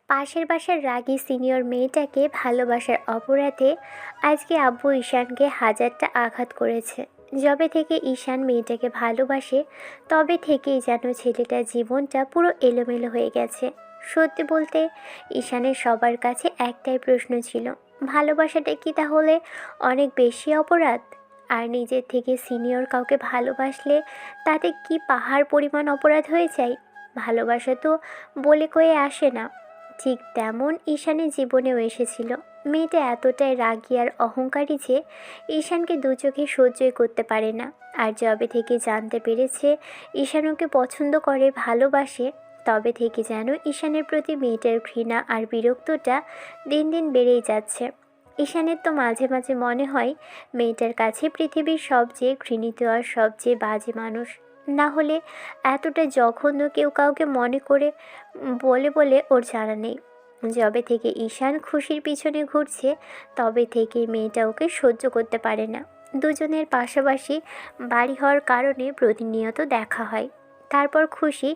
পাশের বাসার রাগী সিনিয়র মেয়েটাকে ভালোবাসার অপরাধে আজকে আব্বু ঈশানকে হাজারটা আঘাত করেছে। যবে থেকে ঈশান মেয়েটাকে ভালোবাসে তবে থেকেই যেন ছেলেটার জীবনটা পুরো এলোমেলো হয়ে গেছে। সত্যি বলতে ঈশানের সবার কাছে একটাই প্রশ্ন ছিল, ভালোবাসাটা কি তাহলে অনেক বেশি অপরাধ? আর নিজের থেকে সিনিয়র কাউকে ভালোবাসলে তাতে কি পাহাড় পরিমাণ অপরাধ হয়ে যায়? ভালোবাসা তো বলে কয়ে আসে না। ঠিক তেমন ঈশানের জীবনেও এসেছিল। মেয়েটা এতটাই রাগী আর অহংকারী যে ঈশানকে দু চোখে সহ্যই করতে পারে না। আর যবে থেকে জানতে পেরেছে ঈশান ওকে পছন্দ করে, ভালোবাসে, তবে থেকে যেন ঈশানের প্রতি মেয়েটার ঘৃণা আর বিরক্তটা দিন দিন বেড়েই যাচ্ছে। ঈশানের তো মাঝে মাঝে মনে হয় মেয়েটার কাছে পৃথিবীর সবচেয়ে ঘৃণিত আর সবচেয়ে বাজে মানুষ। না হলে এতটা জঘন্য কেউ কাউকে মনে করে বলে ওর জানা নেই। যবে থেকে ঈশান খুশির পিছনে ঘুরছে তবে থেকে মেয়েটা ওকে সহ্য করতে পারে না। দুজনের পাশাপাশি বাড়ি হওয়ার কারণে প্রতিনিয়ত দেখা হয়। তারপর খুশি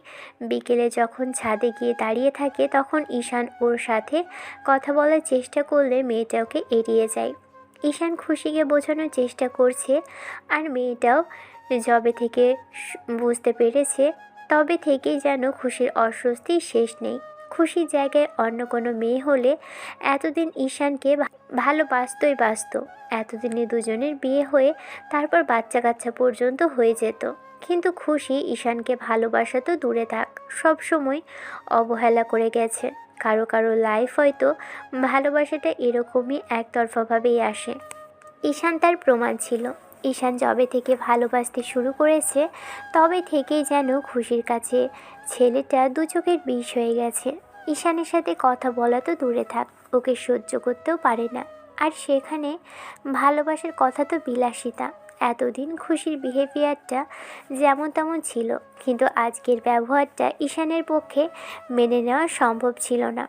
বিকেলে যখন ছাদে গিয়ে দাঁড়িয়ে থাকে তখন ঈশান ওর সাথে কথা বলার চেষ্টা করলে মেয়েটা ওকে এড়িয়ে যায়। ঈশান খুশিকে বোঝানোর চেষ্টা করছে আর মেয়েটাও যবে থেকে বুঝতে পেরেছে তবে থেকেই যেন খুশির অস্বস্তির শেষ নেই। খুশির জায়গায় অন্য কোনো মেয়ে হলে এতদিন ঈশানকে ভালোবাসতই বাসত। এতদিনে দুজনের বিয়ে হয়ে তারপর বাচ্চা কাচ্চা পর্যন্ত হয়ে যেত। কিন্তু খুশি ঈশানকে ভালোবাসা তো দূরে থাক, সবসময় অবহেলা করে গেছে। কারো কারো লাইফ হয়তো ভালোবাসাটা এরকমই একতরফাভাবেই আসে। ঈশান তার প্রমাণ ছিল। ঈশান যবে থেকে ভালোবাসতে শুরু করেছে তবে থেকেই যেন খুশির কাছে ছেলেটা দু চোখের বিষ হয়ে গেছে। ঈশানের সাথে কথা বলা তো দূরে থাক, ওকে সহ্য করতেও পারে না। আর সেখানে ভালোবাসার কথা তো বিলাসিতা। এতদিন খুশির বিহেভিয়ারটা যেমন তেমন ছিল, কিন্তু আজকের ব্যবহারটা ঈশানের পক্ষে মেনে নেওয়া সম্ভব ছিল না।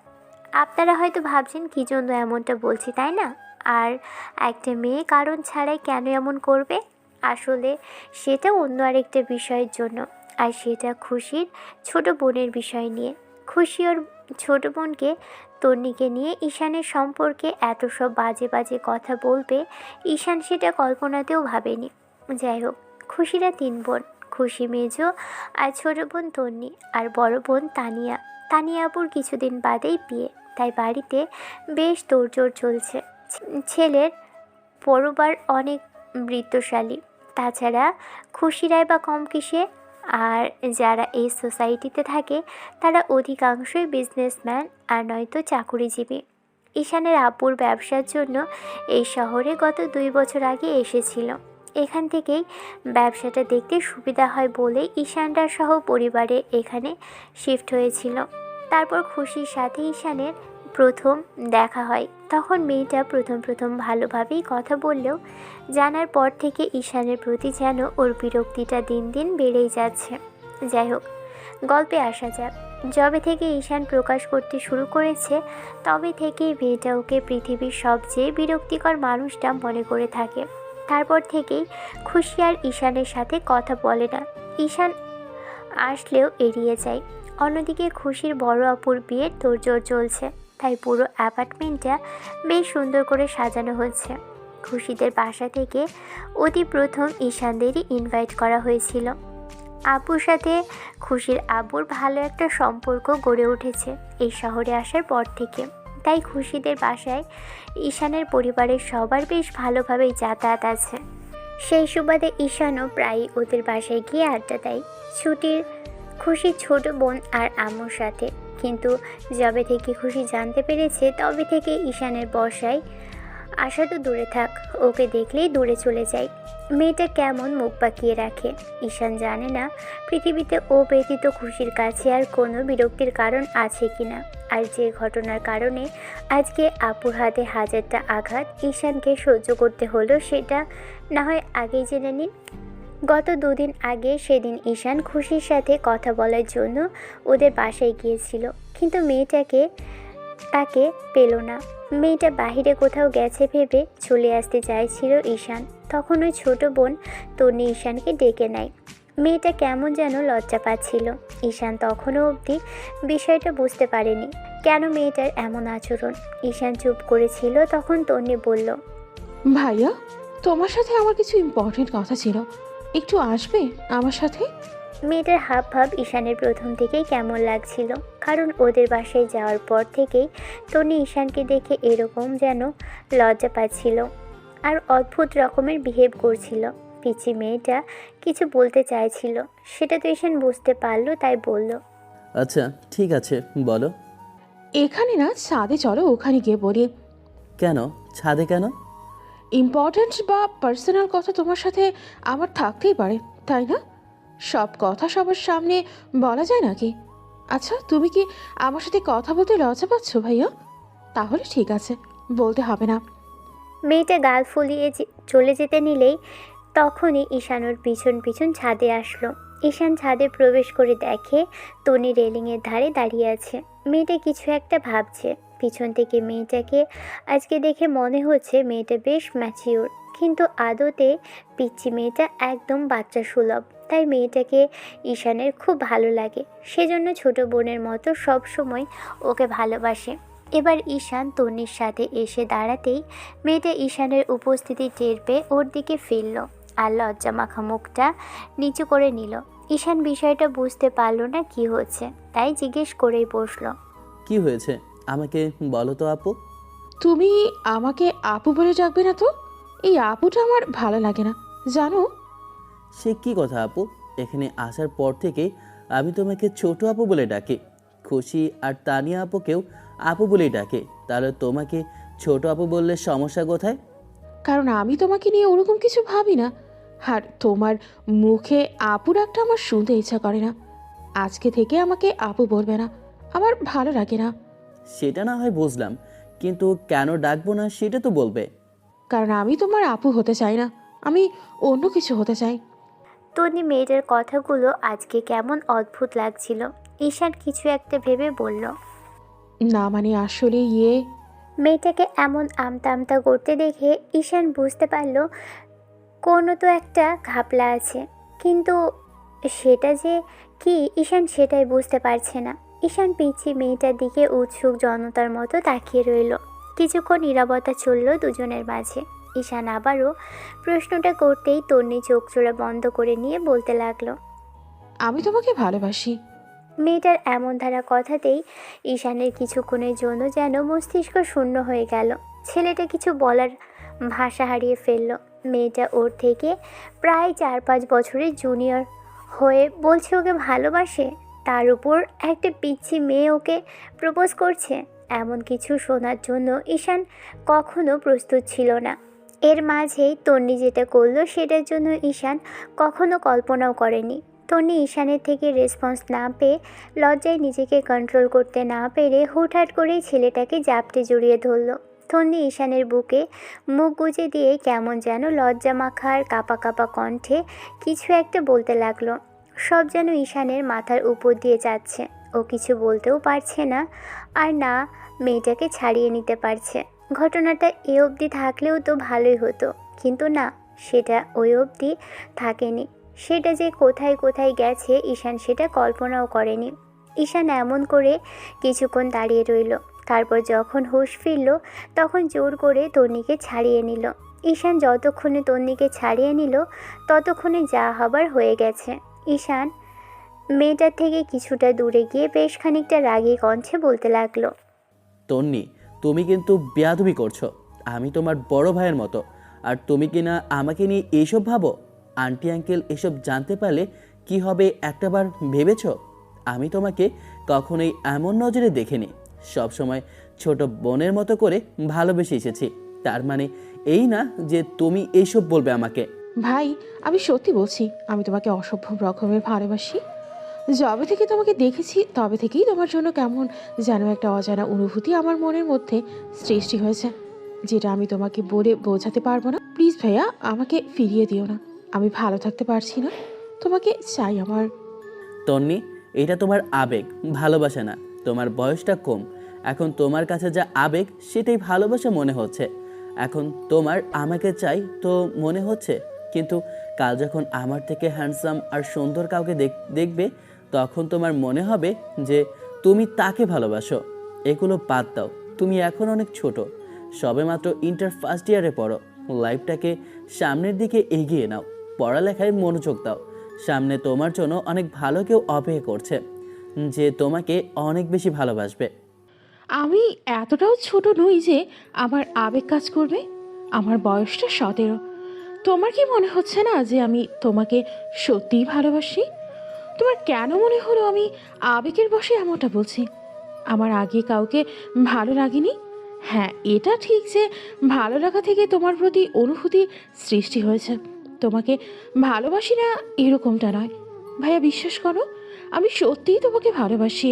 আপনারা হয়তো ভাবছেন কী জন্য এমনটা বলছি, তাই না? আর একটা মেয়ে কারণ ছাড়াই কেন এমন করবে? আসলে সেটা অন্য আরেকটা বিষয়ের জন্য। আর সেটা খুশির ছোট বোনের বিষয় নিয়ে। খুশি ওর ছোট বোনকে তন্নিকে নিয়ে ঈশানের সম্পর্কে এত সব বাজে বাজে কথা বলবে ঈশান সেটা কল্পনাতেও ভাবেনি। যাই হোক, খুশিরা তিন বোন, খুশি মেজো আর ছোট বোন তন্নি আর বড় বোন তানিয়া। তানিয়া আপুর কিছুদিন বাদেই বিয়ে, তাই বাড়িতে বেশ তোড়জোড় চলছে। ছেলের পরিবার অনেক বৃত্তশালী, তাছাড়া খুশিরাই বা কম কিসে। আর যারা এই সোসাইটিতে থাকে তারা অধিকাংশই বিজনেসম্যান আর নয়তো চাকুরিজীবী। ঈশানের আব্বুর ব্যবসার জন্য এই শহরে গত 2 বছর আগে এসেছিল। এখান থেকেই ব্যবসাটা দেখতে সুবিধা হয় বলেই ঈশানরা সহ পরিবারে এখানে শিফট হয়েছিল। তারপর খুশির সাথে ঈশানের প্রথম দেখা হয়। তখন মেয়েটা প্রথম প্রথম ভালোভাবেই কথা বললেও জানার পর থেকে ঈশানের প্রতি যেন ওর বিরক্তিটা দিন দিন বেড়েই যাচ্ছে। যাই হোক, গল্পে আসা যাক। যবে থেকে ঈশান প্রকাশ করতে শুরু করেছে তবে থেকেই মেয়েটা ওকে পৃথিবীর সবচেয়ে বিরক্তিকর মানুষটা মনে করে থাকে। তারপর থেকেই খুশি আর ঈশানের সাথে কথা বলে না, ঈশান আসলেও এড়িয়ে যায়। অন্যদিকে খুশির বড় আপুর বিয়ের তোড়জোড় চলছে, তাই পুরো অ্যাপার্টমেন্টটা বেশ সুন্দর করে সাজানো হচ্ছে। খুশিদের বাসা থেকে অতি প্রথম ঈশানদেরই ইনভাইট করা হয়েছিল। আব্বুর সাথে খুশির আব্বুর ভালো একটা সম্পর্ক গড়ে উঠেছে এই শহরে আসার পর থেকে, তাই খুশিদের বাসায় ঈশানের পরিবারের সবার বেশ ভালোভাবেই যাতায়াত আছে। সেই সুবাদে ঈশানও প্রায়ই ওদের বাসায় গিয়ে আড্ডা দেয় ছুটির খুশির ছোট বোন আর আম্মুর সাথে। কিন্তু যবে থেকে খুশি জানতে পেরেছে তবে থেকে ঈশানের বসায় আসা তো দূরে থাক, ওকে দেখলেই দূরে চলে যায়। মেয়েটা কেমন মুখ বাঁকিয়ে রাখে। ঈশান জানে না পৃথিবীতে ও ব্যতীত খুশির কাছে আর কোনো বিরক্তির কারণ আছে কিনা। আর যে ঘটনার কারণে আজকে আপুর হাতে হাজারটা আঘাত ঈশানকে সহ্য করতে হলো সেটা না হয় আগেই জেনে নিন। গত 2 দিন আগে সেদিন ঈশান খুশির সাথে কথা বলার জন্য ওদের বাসায় গিয়েছিল, কিন্তু তাকে পেল না। মেয়েটা বাহিরে কোথাও গেছে ভেবে চলে আসতে চাইছিল ঈশান। তখন ওই ছোট বোন তন্নি ঈশানকে ডেকে নেয়। মেয়েটা কেমন যেন লজ্জা পাচ্ছিল। ঈশান তখনও অবধি বিষয়টা বুঝতে পারেনি। কেন মেয়েটার এমন আচরণ। ঈশান চুপ করেছিল, তখন তন্নি বলল, ভাইয়া, তোমার সাথে আমার কিছু ইম্পর্টেন্ট কথা ছিল, একটু আসবে আমার সাথে? মেয়েটার হাব ভাব ঈশানের প্রথম থেকেই কেমন লাগছিল, কারণ ওদের বাসায় যাওয়ার পর থেকেই তন্নি ঈশানকে দেখে এরকম যেন লজ্জা পাচ্ছিল আর অদ্ভুত রকমের বিহেভ করছিল। পিচি মেয়েটা কিছু বলতে চাইছিল, সেটা তো ঈশান বুঝতে পারলো, তাই বলল, আচ্ছা ঠিক আছে, বলো। এখানে না, ছাদে চলো, ওখানে গিয়ে বলি। কেন? ছাদে কেন? ইম্পর্ট্যান্ট বা পার্সোনাল কথা তোমার সাথে আমার থাকতেই পারে, তাই না? সব কথা সবার সামনে বলা যায় নাকি? আচ্ছা, তুমি কি আমার সাথে কথা বলতে লজ্জা পাচ্ছ ভাইয়া? তাহলে ঠিক আছে, বলতে হবে না। মেয়েটা গাল ফুলিয়ে চলে যেতে নিলেই তখনই ঈশান ওর পিছন পিছন ছাদে আসলো। ঈশান ছাদে প্রবেশ করে দেখে তনি রেলিংয়ের ধারে দাঁড়িয়ে আছে। মেয়েটা কিছু একটা ভাবছে। পিছন থেকে মেয়েটাকে আজকে দেখে মনে হচ্ছে মেয়েটা বেশ ম্যাচিওর, কিন্তু আদতে পিচ্চি মেয়েটা একদম বাচ্চা সুলভ। তাই মেয়েটাকে ঈশানের খুব ভালো লাগে, সেজন্য ছোট বোনের মতো সব সময় ওকে ভালোবাসে। এবার ঈশান তন্নির সাথে এসে দাঁড়াতেই মেয়েটা ঈশানের উপস্থিতি টের পেয়ে ওর দিকে ফিরল আর লজ্জা মাখা মুখটা নিচু করে নিল। ঈশান বিষয়টা বুঝতে পারল না কি হচ্ছে, তাই জিজ্ঞেস করেই বসলো, কি হয়েছে আমাকে বলো তো আপু। তুমি আমাকে আপু বলে ডাকবে না তো? এই আপুটা আমার ভালো লাগে না, জানো? সে কি কথা আপু? এখানে আসার পর থেকে আমি তোমাকে ছোট আপু বলে ডাকি। খুশি আর তানিয়া আপুকেও আপু বলেই ডাকে, তাহলে তোমাকে ছোট আপু বললে সমস্যা কোথায়? কারণ আমি তোমাকে নিয়ে ওরকম কিছু ভাবি না। আর তোমার মুখে আপু ডাকটা আমার শুনতে ইচ্ছা করে না। আজকে থেকে আমাকে আপু বলবে না, আমার ভালো লাগে না। সেটা না হয় বুঝলাম, কিন্তু কেন ডাকবো না সেটা তো বলবে। কারণ আমি তোমার আপু হতে চাই না, আমি অন্য কিছু হতে চাই। তনি মেয়েটার কথাগুলো আজকে কেমন অদ্ভুত লাগছিল। ঈশান কিছু একটা ভেবে বলল, না মানে আসলে মেয়েটাকে এমন আমতা আমতা করতে দেখে ঈশান বুঝতে পারল কোনো তো একটা ঘাপলা আছে, কিন্তু সেটা যে কি ঈশান সেটাই বুঝতে পারছে না। ঈশান পিচ্ছি মেয়েটার দিকে উৎসুক জনতার মতো তাকিয়ে রইল। কিছুক্ষণ নীরবতা চলল দুজনের মাঝে। ঈশান আবারও প্রশ্নটা করতেই তন্নি চোখ জোড়া বন্ধ করে নিয়ে বলতে লাগলো, আমি তোমাকে ভালোবাসি। মেয়েটার এমন ধারা কথাতেই ঈশানের কিছুক্ষণের জন্য যেন মস্তিষ্ক শূন্য হয়ে গেল। ছেলেটা কিছু বলার ভাষা হারিয়ে ফেলল। মেয়েটা ওর থেকে প্রায় 4-5 বছরের জুনিয়র হয়ে বলছে ওকে ভালোবাসে, তার উপর একটা পিচ্চি মেয়ে ওকে প্রপোজ করছে। এমন কিছু শোনার জন্য ঈশান কখনো প্রস্তুত ছিল না। এর মাঝেই তন্নি যেটা করলো সেটার জন্য ঈশান কখনো কল্পনাও করেনি। তন্নি ঈশানের থেকে রেসপন্স না পেয়ে লজ্জায় নিজেকে কন্ট্রোল করতে না পেরে হুটহাট করেই ছেলেটাকে জাপটে জড়িয়ে ধরল। তন্নি ঈশানের বুকে মুখ গুজে দিয়ে কেমন যেন লজ্জা মাখার কাঁপা কাঁপা কণ্ঠে কিছু একটা বলতে লাগলো। সব যেন ঈশানের মাথার উপর দিয়ে যাচ্ছে। ও কিছু বলতেও পারছে না, আর না মেয়েটাকে ছাড়িয়ে নিতে পারছে। ঘটনাটা এ অবধি থাকলেও তো ভালোই হতো, কিন্তু না, সেটা ওই অবধি থাকেনি। সেটা যে কোথায় কোথায় গেছে ঈশান সেটা কল্পনাও করেনি। ঈশান এমন করে কিছুক্ষণ দাঁড়িয়ে রইল, তারপর যখন হুঁশ ফিরল তখন জোর করে তন্নিকে ছাড়িয়ে নিল। ঈশান যতক্ষণে তন্নিকে ছাড়িয়ে নিল ততক্ষণে যা হবার হয়ে গেছে। ঈশান মেয়েটার থেকে কিছুটা দূরে গিয়ে বেশ খানিকটা রাগী কণ্ঠে বলতে লাগলো, তন্নি, তুমি কিন্তু বেয়াদবি করছো। আমি তোমার বড় ভাইয়ের মতো, আর তুমি কি না আমাকে নিয়ে এইসব ভাবো? আন্টি আঙ্কেল এসব জানতে পারলে কি হবে একটাবার ভেবেছো? আমি তোমাকে কখনোই এমন নজরে দেখিনি। সবসময় ছোট বোনের মতো করে ভালোবেসে এসেছি। তার মানে এই না যে তুমি এইসব বলবে আমাকে। ভাই, আমি সত্যি বলছি, আমি তোমাকে অসভ্য রকমের ভালোবাসি। যবে থেকে তোমাকে দেখেছি তবে থেকেই তোমার জন্য কেমন যেন একটা অজানা অনুভূতি আমার মনের মধ্যে সৃষ্টি হয়েছে, যেটা আমি তোমাকে বলে বোঝাতে পারবো না। প্লিজ ভাইয়া, আমাকে ফিরিয়ে দিও না। আমি ভালো থাকতে পারছি না, তোমাকে চাই আমার। তন্নি, এটা তোমার আবেগ, ভালোবাসা না। তোমার বয়সটা কম, এখন তোমার কাছে যা আবেগ সেটাই ভালোবাসা মনে হচ্ছে। এখন তোমার আমাকে চাই তো মনে হচ্ছে, কিন্তু কাল যখন আমার থেকে হ্যান্ডসাম আর সুন্দর কাউকে দেখবে তখন তোমার মনে হবে যে তুমি তাকে ভালোবাসো। এগুলো বাদ দাও। তুমি এখন অনেক ছোট, সবেমাত্র ইন্টার ফার্স্ট ইয়ারে পড়ো। লাইফটাকে সামনের দিকে এগিয়ে নাও, পড়ালেখায় মনোযোগ দাও। সামনে তোমার জন্য অনেক ভালো কেউ অপেক্ষা করছে, যে তোমাকে অনেক বেশি ভালোবাসবে। আমি এতটাও ছোট নই যে আমার আবেগ কাজ করবে। আমার বয়সটা 17। তোমার কি মনে হচ্ছে না যে আমি তোমাকে সত্যিই ভালোবাসি? তোমার কেন মনে হলো আমি আবেগের বশে এমনটা বলছি? আমার আগে কাউকে ভালো লাগেনি। হ্যাঁ, এটা ঠিক যে ভালো লাগা থেকে তোমার প্রতি অনুভূতি সৃষ্টি হয়েছে। তোমাকে ভালোবাসি না এরকমটা নয়। ভাইয়া, বিশ্বাস করো, আমি সত্যিই তোমাকে ভালোবাসি।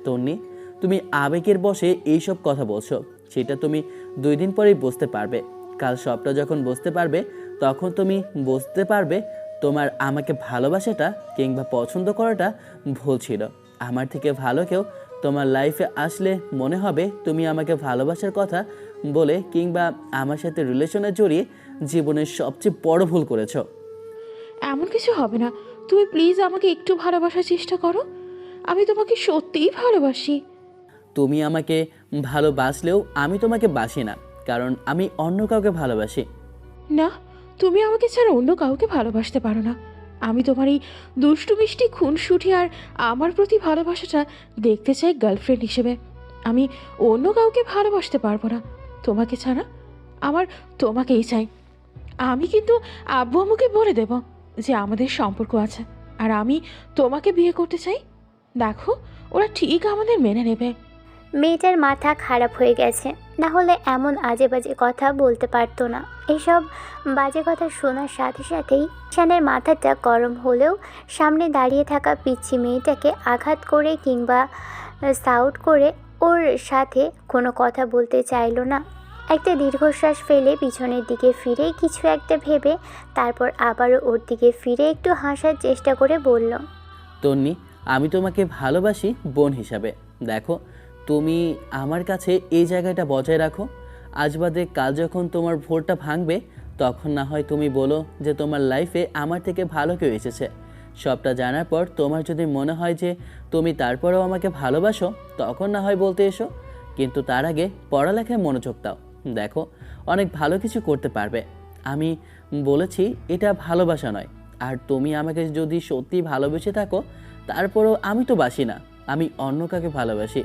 তন্নি, তুমি আবেগের বশে এইসব কথা বলছো, সেটা তুমি 2 দিন পরেই বুঝতে পারবে। কাল সবটা যখন বুঝতে পারবে, তখন তুমি বুঝতে পারবে তোমার আমাকে ভালোবাসাটা কিংবা পছন্দ করাটা ভুল ছিল। আমার থেকে ভালো কেউ তোমার লাইফে আসলে মনে হবে তুমি আমাকে ভালোবাসার কথা বলে কিংবা আমার সাথে রিলেশনে জড়িয়ে জীবনের সবচেয়ে বড় ভুল করেছো। এমন কিছু হবে না। তুমি প্লিজ আমাকে একটু ভালোবাসার চেষ্টা করো। আমি তোমাকে সত্যিই ভালোবাসি। তুমি আমাকে ভালোবাসলেও আমি তোমাকে বাসি না, কারণ আমি অন্য কাউকে ভালোবাসি। না, তুমি আমাকে ছাড়া অন্য কাউকে ভালোবাসতে পারো না। আমি তোমার এই দুষ্টু মিষ্টি খুনসুটি আর আমার প্রতি ভালোবাসাটা দেখতে চাই গার্লফ্রেন্ড হিসেবে। আমি অন্য কাউকে ভালোবাসতে পারবো না তোমাকে ছাড়া। আমার তোমাকেই চাই। আমি কিন্তু আব্বু আম্মুকে বলে দেব যে আমাদের সম্পর্ক আছে আর আমি তোমাকে বিয়ে করতে চাই। দেখো, ওরা ঠিক আমাদের মেনে নেবে। মেয়েটার মাথা খারাপ হয়ে গেছে, না হলে এমন আজে বাজে কথা বলতে পারতো না। এসব বাজে কথা শোনার সাথে সাথেই ঈশানের মাথাটা গরম হলেও সামনে দাঁড়িয়ে থাকা পিচ্ছি মেয়েটাকে আঘাত করে কিংবা সাউট করে ওর সাথে কোনো কথা বলতে চাইলো না। একটা দীর্ঘশ্বাস ফেলে পিছনের দিকে ফিরে কিছু একটা ভেবে তারপর আবারও ওর দিকে ফিরে একটু হাসার চেষ্টা করে বলল, তন্নি, আমি তোমাকে ভালোবাসি বোন হিসাবে। দেখো, তুমি আমার কাছে এই জায়গাটা বজায় রাখো। আজ বাদে কাল যখন তোমার ভোরটা ভাঙবে, তখন না হয় তুমি বলো যে তোমার লাইফে আমার থেকে ভালো কেউ এসেছে। সবটা জানার পর তোমার যদি মনে হয় যে তুমি তারপরেও আমাকে ভালোবাসো, তখন না হয় বলতে এসো। কিন্তু তার আগে পড়ালেখায় মনোযোগ দাও। দেখো, অনেক ভালো কিছু করতে পারবে। আমি বলেছি এটা ভালোবাসা নয়। আর তুমি আমাকে যদি সত্যি ভালোবেসে থাকো, তারপরেও আমি তো বাসি না, আমি অন্য কাকে ভালোবাসি।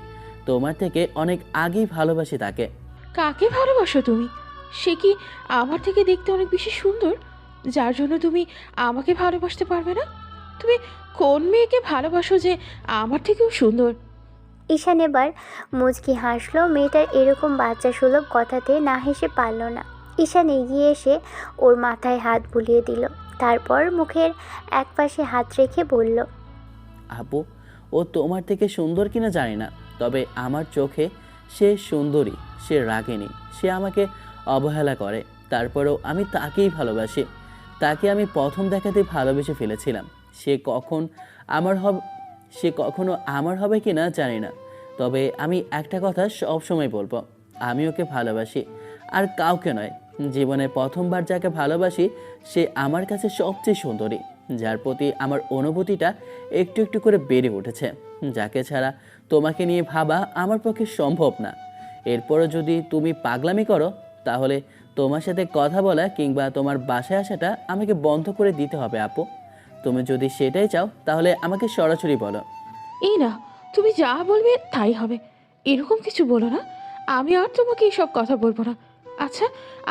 তোমার থেকে অনেক আগেই ভালোবাসি তাকে। কাকে ভালোবাসো তুমি? সে কি আমার থেকে দেখতে অনেক বেশি সুন্দর, যার জন্য তুমি আমাকে ভালোবাসতে পারবে না? তুমি কোন মেয়েকে ভালোবাসো যে আমার থেকেও সুন্দর? ঈশান এবার মুচকি হাসলো। মেয়েটার এরকম বাচ্চা সুলভ কথাতে না হেসে পারল না। ঈশান এগিয়ে এসে ওর মাথায় হাত বুলিয়ে দিল, তারপর মুখের একপাশে হাত রেখে বলল, আপু, ও তোমার থেকে সুন্দর কিনা জানি না, তবে আমার চোখে সে সুন্দরী। সে রাগেনি, সে আমাকে অবহেলা করে, তারপরেও আমি তাকেই ভালোবাসি। তাকে আমি প্রথম দেখাতেই ভালোবেসে ফেলেছিলাম। সে কখন আমার হবে, সে কখনো আমার হবে কিনা জানি না, তবে আমি একটা কথা সব সময় বলবো, আমি ওকে ভালোবাসি, আর কাউকে নয়। জীবনে প্রথমবার যাকে ভালোবাসি, সে আমার কাছে সবচেয়ে সুন্দরী, যার প্রতি আমার অনুভূতিটা একটু একটু করে বেড়ে উঠেছে, যাকে ছাড়া তোমাকে নিয়ে ভাবা আমার পক্ষে সম্ভব না। এরপরও যদি তুমি পাগলামি করো, তাহলে তোমার সাথে কথা বলা কিংবা তোমার বাসায় আসাটা আমাকে বন্ধ করে দিতে হবে আপু। তুমি যদি সেটাই চাও, তাহলে আমাকে সরাসরি বলো। এই না, তুমি যা বলবে তাই হবে। এরকম কিছু বলো না। আমি আর তোমাকে এইসব কথা বলবো না। আচ্ছা,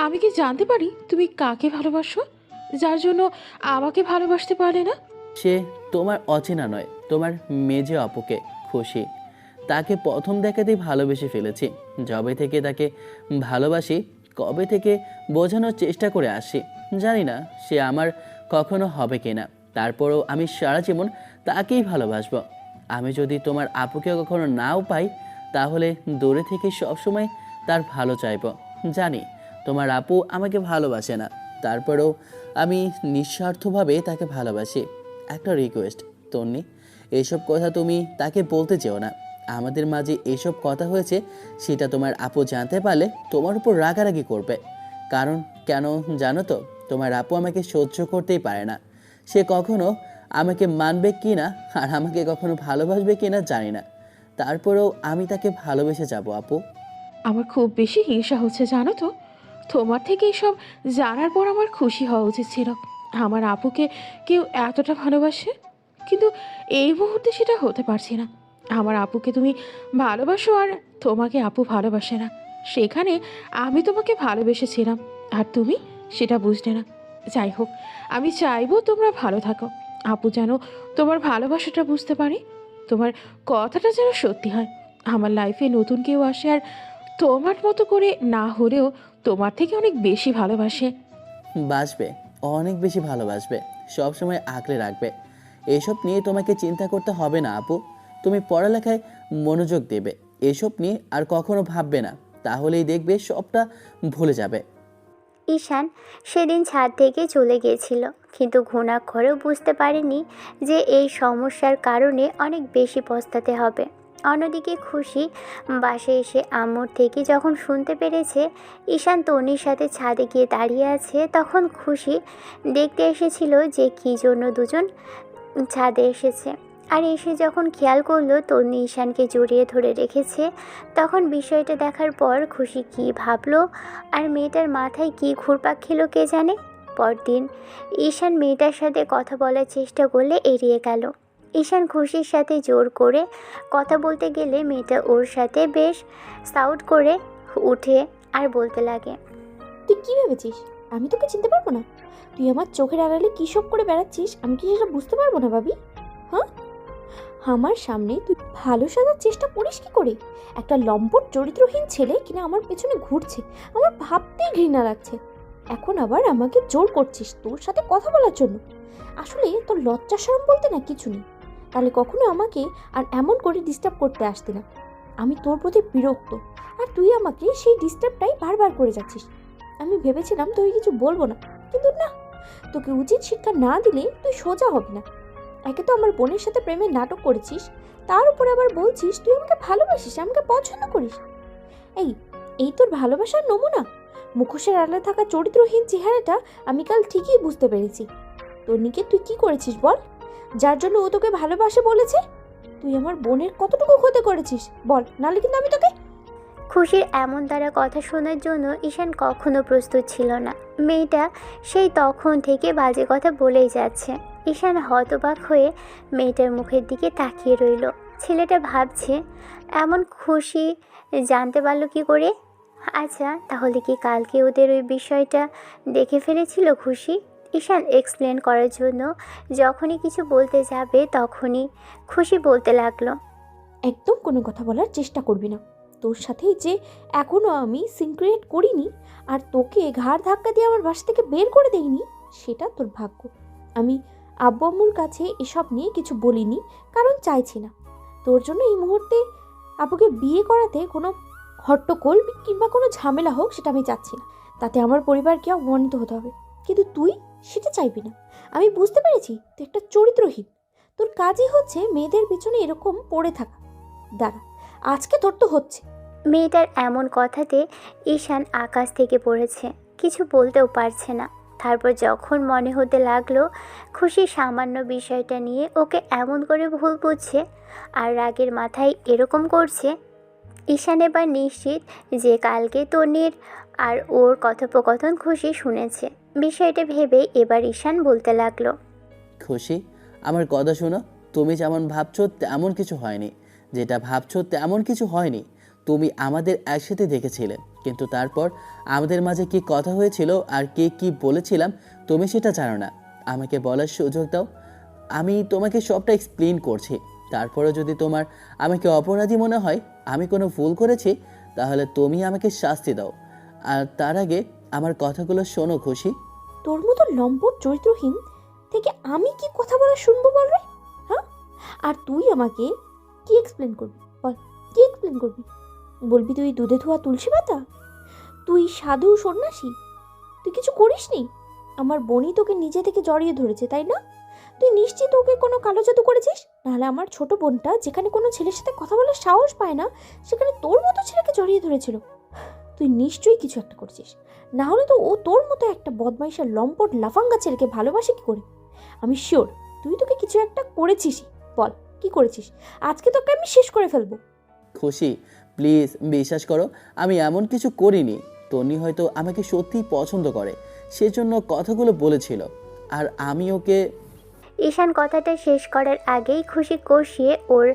আমি কি জানতে পারি তুমি কাকে ভালোবাসো, যার জন্য আমাকে ভালোবাসতে পারলে না? সে তোমার অচেনা নয়, তোমার মেজে আপুকে, খুশি। তাকে প্রথম দেখাতেই ভালোবেসে ফেলেছি। যবে থেকে তাকে ভালোবাসি, কবে থেকে বোঝানোর চেষ্টা করে আসছি, জানি না সে আমার কখনো হবে কিনা। তারপরেও আমি সারা জীবন তাকেই ভালোবাসবো। আমি যদি তোমার আপুকে কখনো নাও পাই, তাহলে দূরে থেকে সবসময় তার ভালো চাইবো। জানি তোমার আপু আমাকে ভালোবাসে না, তারপরেও আমি নিঃস্বার্থভাবে তাকে ভালোবাসি। একটা রিকোয়েস্ট তন্নি, এইসব কথা তুমি তাকে বলতে চেও না। আমাদের মাঝে এইসব কথা হয়েছে, সেটা তোমার আপু জানতে পারলে তোমার উপর রাগারাগি করবে। কারণ কেন জানো তো, তোমার আপু আমাকে সহ্য করতেই পারে না। সে কখনো আমাকে মানবে কি না আর আমাকে কখনো ভালোবাসবে কি না জানি না, তারপরেও আমি তাকে ভালোবেসে যাব আপু। আমার খুব বেশি হিংসা হচ্ছে জানো তো। তোমার থেকে এসব জানার পর আমার খুশি হওয়া উচিত ছিল। আমার আপুকে কেউ এতটা ভালোবাসে, কিন্তু এই মুহূর্তে সেটা হতে পারছি না। আমার আপুকে তুমি ভালোবাসো আর তোমাকে আপু ভালোবাসে না। সেখানে আমি তোমাকে ভালোবেসেছিলাম আর তুমি সেটা বুঝলে না। যাই হোক, আমি চাইবো তোমরা ভালো থাকো। আপু যেন তোমার ভালোবাসাটা বুঝতে পারে, তোমার কথাটা যেন সত্যি হয়। আমার লাইফে নতুন কেউ আসে আর তোমার মতো করে না হলেও তোমার থেকে অনেক বেশি ভালোবাসে। বাসবে, অনেক বেশি ভালোবাসবে, সব সময় আগলে রাখবে। এসব নিয়ে তোমাকে চিন্তা করতে হবে না আপু। তুমি পড়ালেখায় মনোযোগ দেবে, এসব নিয়ে আর কখনো ভাববে না, তাহলেই দেখবে সবটা ভুলে যাবে। ঈশান সেদিন ছাদ থেকে চলে গিয়েছিল, কিন্তু ঘুণাক্ষরেও বুঝতে পারেনি যে এই সমস্যার কারণে অনেক বেশি পস্তাতে হবে। অন্যদিকে খুশি বাসায় এসে আম্মুর থেকে যখন শুনতে পেরেছে ঈশান তন্নির সাথে ছাদে গিয়ে দাঁড়িয়ে আছে, তখন খুশি দেখতে এসেছিল যে কী জন্য দুজন ছাদে এসেছে। আর এসে যখন খেয়াল করলো তন্নি ঈশানকে জড়িয়ে ধরে রেখেছে, তখন বিষয়টা দেখার পর খুশি কী ভাবলো আর মেয়েটার মাথায় কী ঘুরপাক খেলো কে জানে। পরদিন ঈশান মেয়েটার সাথে কথা বলার চেষ্টা করলে এড়িয়ে গেল। ঈশান খুশির সাথে জোর করে কথা বলতে গেলে মেয়েটা ওর সাথে বেশ সাউট করে উঠে আর বলতে লাগে, তুই কি ভেবেছিস আমি তোকে চিনতে পারবো না? তুই আমার চোখের আড়ালে কী সব করে বেড়াচ্ছিস, আমি কি সেটা বুঝতে পারবো না ভাবি? হ্যাঁ, আমার সামনে তুই ভালো সাজার চেষ্টা করিস কি করে? একটা লম্পট চরিত্রহীন ছেলে কিনা আমার পেছনে ঘুরছে, আমার ভাবতেই ঘৃণা লাগছে। এখন আবার আমাকে জোর করছিস তোর সাথে কথা বলার জন্য। আসলে তোর লজ্জা শরম বলতে না কিছু নেই। তাহলে কখনো আমাকে আর এমন করে ডিস্টার্ব করতে আসতি না। আমি তোর প্রতি বিরক্ত, আর তুই আমাকে সেই ডিস্টার্বটাই বারবার করে যাচ্ছিস। আমি ভেবেছিলাম তোকে কিছু বলবো না, কিন্তু না, তোকে উচিত শিক্ষা না দিলে তুই সোজা হবি না। একে তো আমার বোনের সাথে প্রেমের নাটক করেছিস, তার উপরে আবার বলছিস তুই আমাকে ভালোবাসিস, আমাকে পছন্দ করিস। এই এই তোর ভালোবাসার নমুনা? মুখোশের আড়ালে থাকা চরিত্রহীন চেহারাটা আমি কাল ঠিকই বুঝতে পেরেছি। তন্নিকে তুই কি করেছিস বল, যার জন্য ও তোকে ভালোবাসে বলেছে? তুই আমার বোনের কতটুকু ক্ষতি করেছিস বল, নাহলে কিন্তু আমি তোকে। খুশির এমন দ্বারা কথা শোনার জন্য ঈশান কখনো প্রস্তুত ছিল না। মেয়েটা সেই তখন থেকে বাজে কথা বলেই যাচ্ছে। ঈশান হতবাক হয়ে মেয়েটার মুখের দিকে তাকিয়ে রইল। ছেলেটা ভাবছে এমন খুশি জানতে পারলো কি করে। আচ্ছা, তাহলে কি কালকে ওদের ওই বিষয়টা দেখে ফেলেছিল খুশি? ঈশান এক্সপ্লেন করার জন্য যখনই কিছু বলতে যাবে তখনই খুশি বলতে লাগলো, একদম কোনো কথা বলার চেষ্টা করবি না। তোর সাথে যে এখনও আমি সিনক্রিয়েট করিনি আর তোকে ঘাড় ধাক্কা দিয়ে আমার বাসা থেকে বের করে দেইনি, সেটা তোর ভাগ্য। আমি আব্বু আম্মুর কাছে এসব নিয়ে কিছু বলিনি, কারণ চাইছি না তোর জন্য এই মুহূর্তে আব্বুকে বিয়ে করাতে কোনো হট্টগোল কিংবা কোনো ঝামেলা হোক, সেটা আমি চাচ্ছি না। তাতে আমার পরিবারকে অপমানিত হতে হবে, কিন্তু তুই সেটা চাইবি না। আমি বুঝতে পেরেছি তুই একটা চরিত্রহীন। তোর কাজই হচ্ছে মেয়েদের পিছনে এরকম পড়ে থাকা। দাঁড়া, আজকে তোর তো হচ্ছে। মেয়েটার এমন কথাতে ঈশান আকাশ থেকে পড়েছে, কিছু বলতেও পারছে না। তারপর যখন মনে হতে লাগলো খুশি সামান্য বিষয়টা নিয়ে ওকে এমন করে ভুল বুঝছে আর রাগের মাথায় এরকম করছে, ঈশান এবার নিশ্চিত যে কালকে তন্নির আর ওর কথোপকথন খুশি শুনেছে। বিষয়টা ভেবে এবার ঈশান বলতে লাগলো, খুশি, আমার কথা শোনো। তুমি যেমন ভাবছো তেমন কিছু হয়নি, যেটা ভাবছো তেমন কিছু হয়নি। তুমি আমাদের একসাথে দেখেছিলে, কিন্তু তারপর আমাদের মাঝে কি কথা হয়েছিল আর কে কি বলেছিলাম তুমি সেটা জানো না। আমাকে বলার সুযোগ দাও, আমি তোমাকে সবটা এক্সপ্লেন করছি। তারপরে যদি তোমার আমাকে অপরাধী মনে হয়, আমি কোনো ভুল করেছি, তাহলে তুমি আমাকে শাস্তি দাও। আর তার আগে আমার কথাগুলো শোনো খুশি। তোর মতো লম্পট চরিত্রহীন থেকে আমি কি কথা বলা শুনবো বল রে? হ্যাঁ, আর তুই আমাকে কি এক্সপ্লেন করবি বল, কি এক্সপ্লেন করবি? বলবি তুই দুধে ধোয়া তুলসী পাতা? তুই সাধু সন্ন্যাসী? তুই কিছু করিসনি। আমার বোনই তোকে নিজে থেকে জড়িয়ে ধরেছে, তাই না? তুই নিশ্চিত ওকে কোনো কালো জাদু করেছিস, নাহলে আমার ছোট বোনটা যেখানে কোনো ছেলের সাথে কথা বলার সাহস পায় না, সেখানে তোর মতো ছেলেকে জড়িয়ে ধরেছিল। তুই নিশ্চয়ই কিছু একটা করেছিস, না হলে তো ও তোর মতো একটা বদমাইশের লম্পট লাফাঙ্গা ছেলেকে ভালোবাসে কি করে? আমি শিওর তুই তোকে কিছু একটা করেছিসই। বল কি করেছিস? আজকে তোকে আমি শেষ করে ফেলবো। খুশি, প্লিজ বিশ্বাস করো, আমি এমন কিছু করিনি। তন্নি হয়তো আমাকে সত্যিই পছন্দ করে, সেজন্য কথাগুলো বলেছিল। আর আমি ওকে। ঈশান কথাটা শেষ করার আগেই খুশি কষিয়ে ওর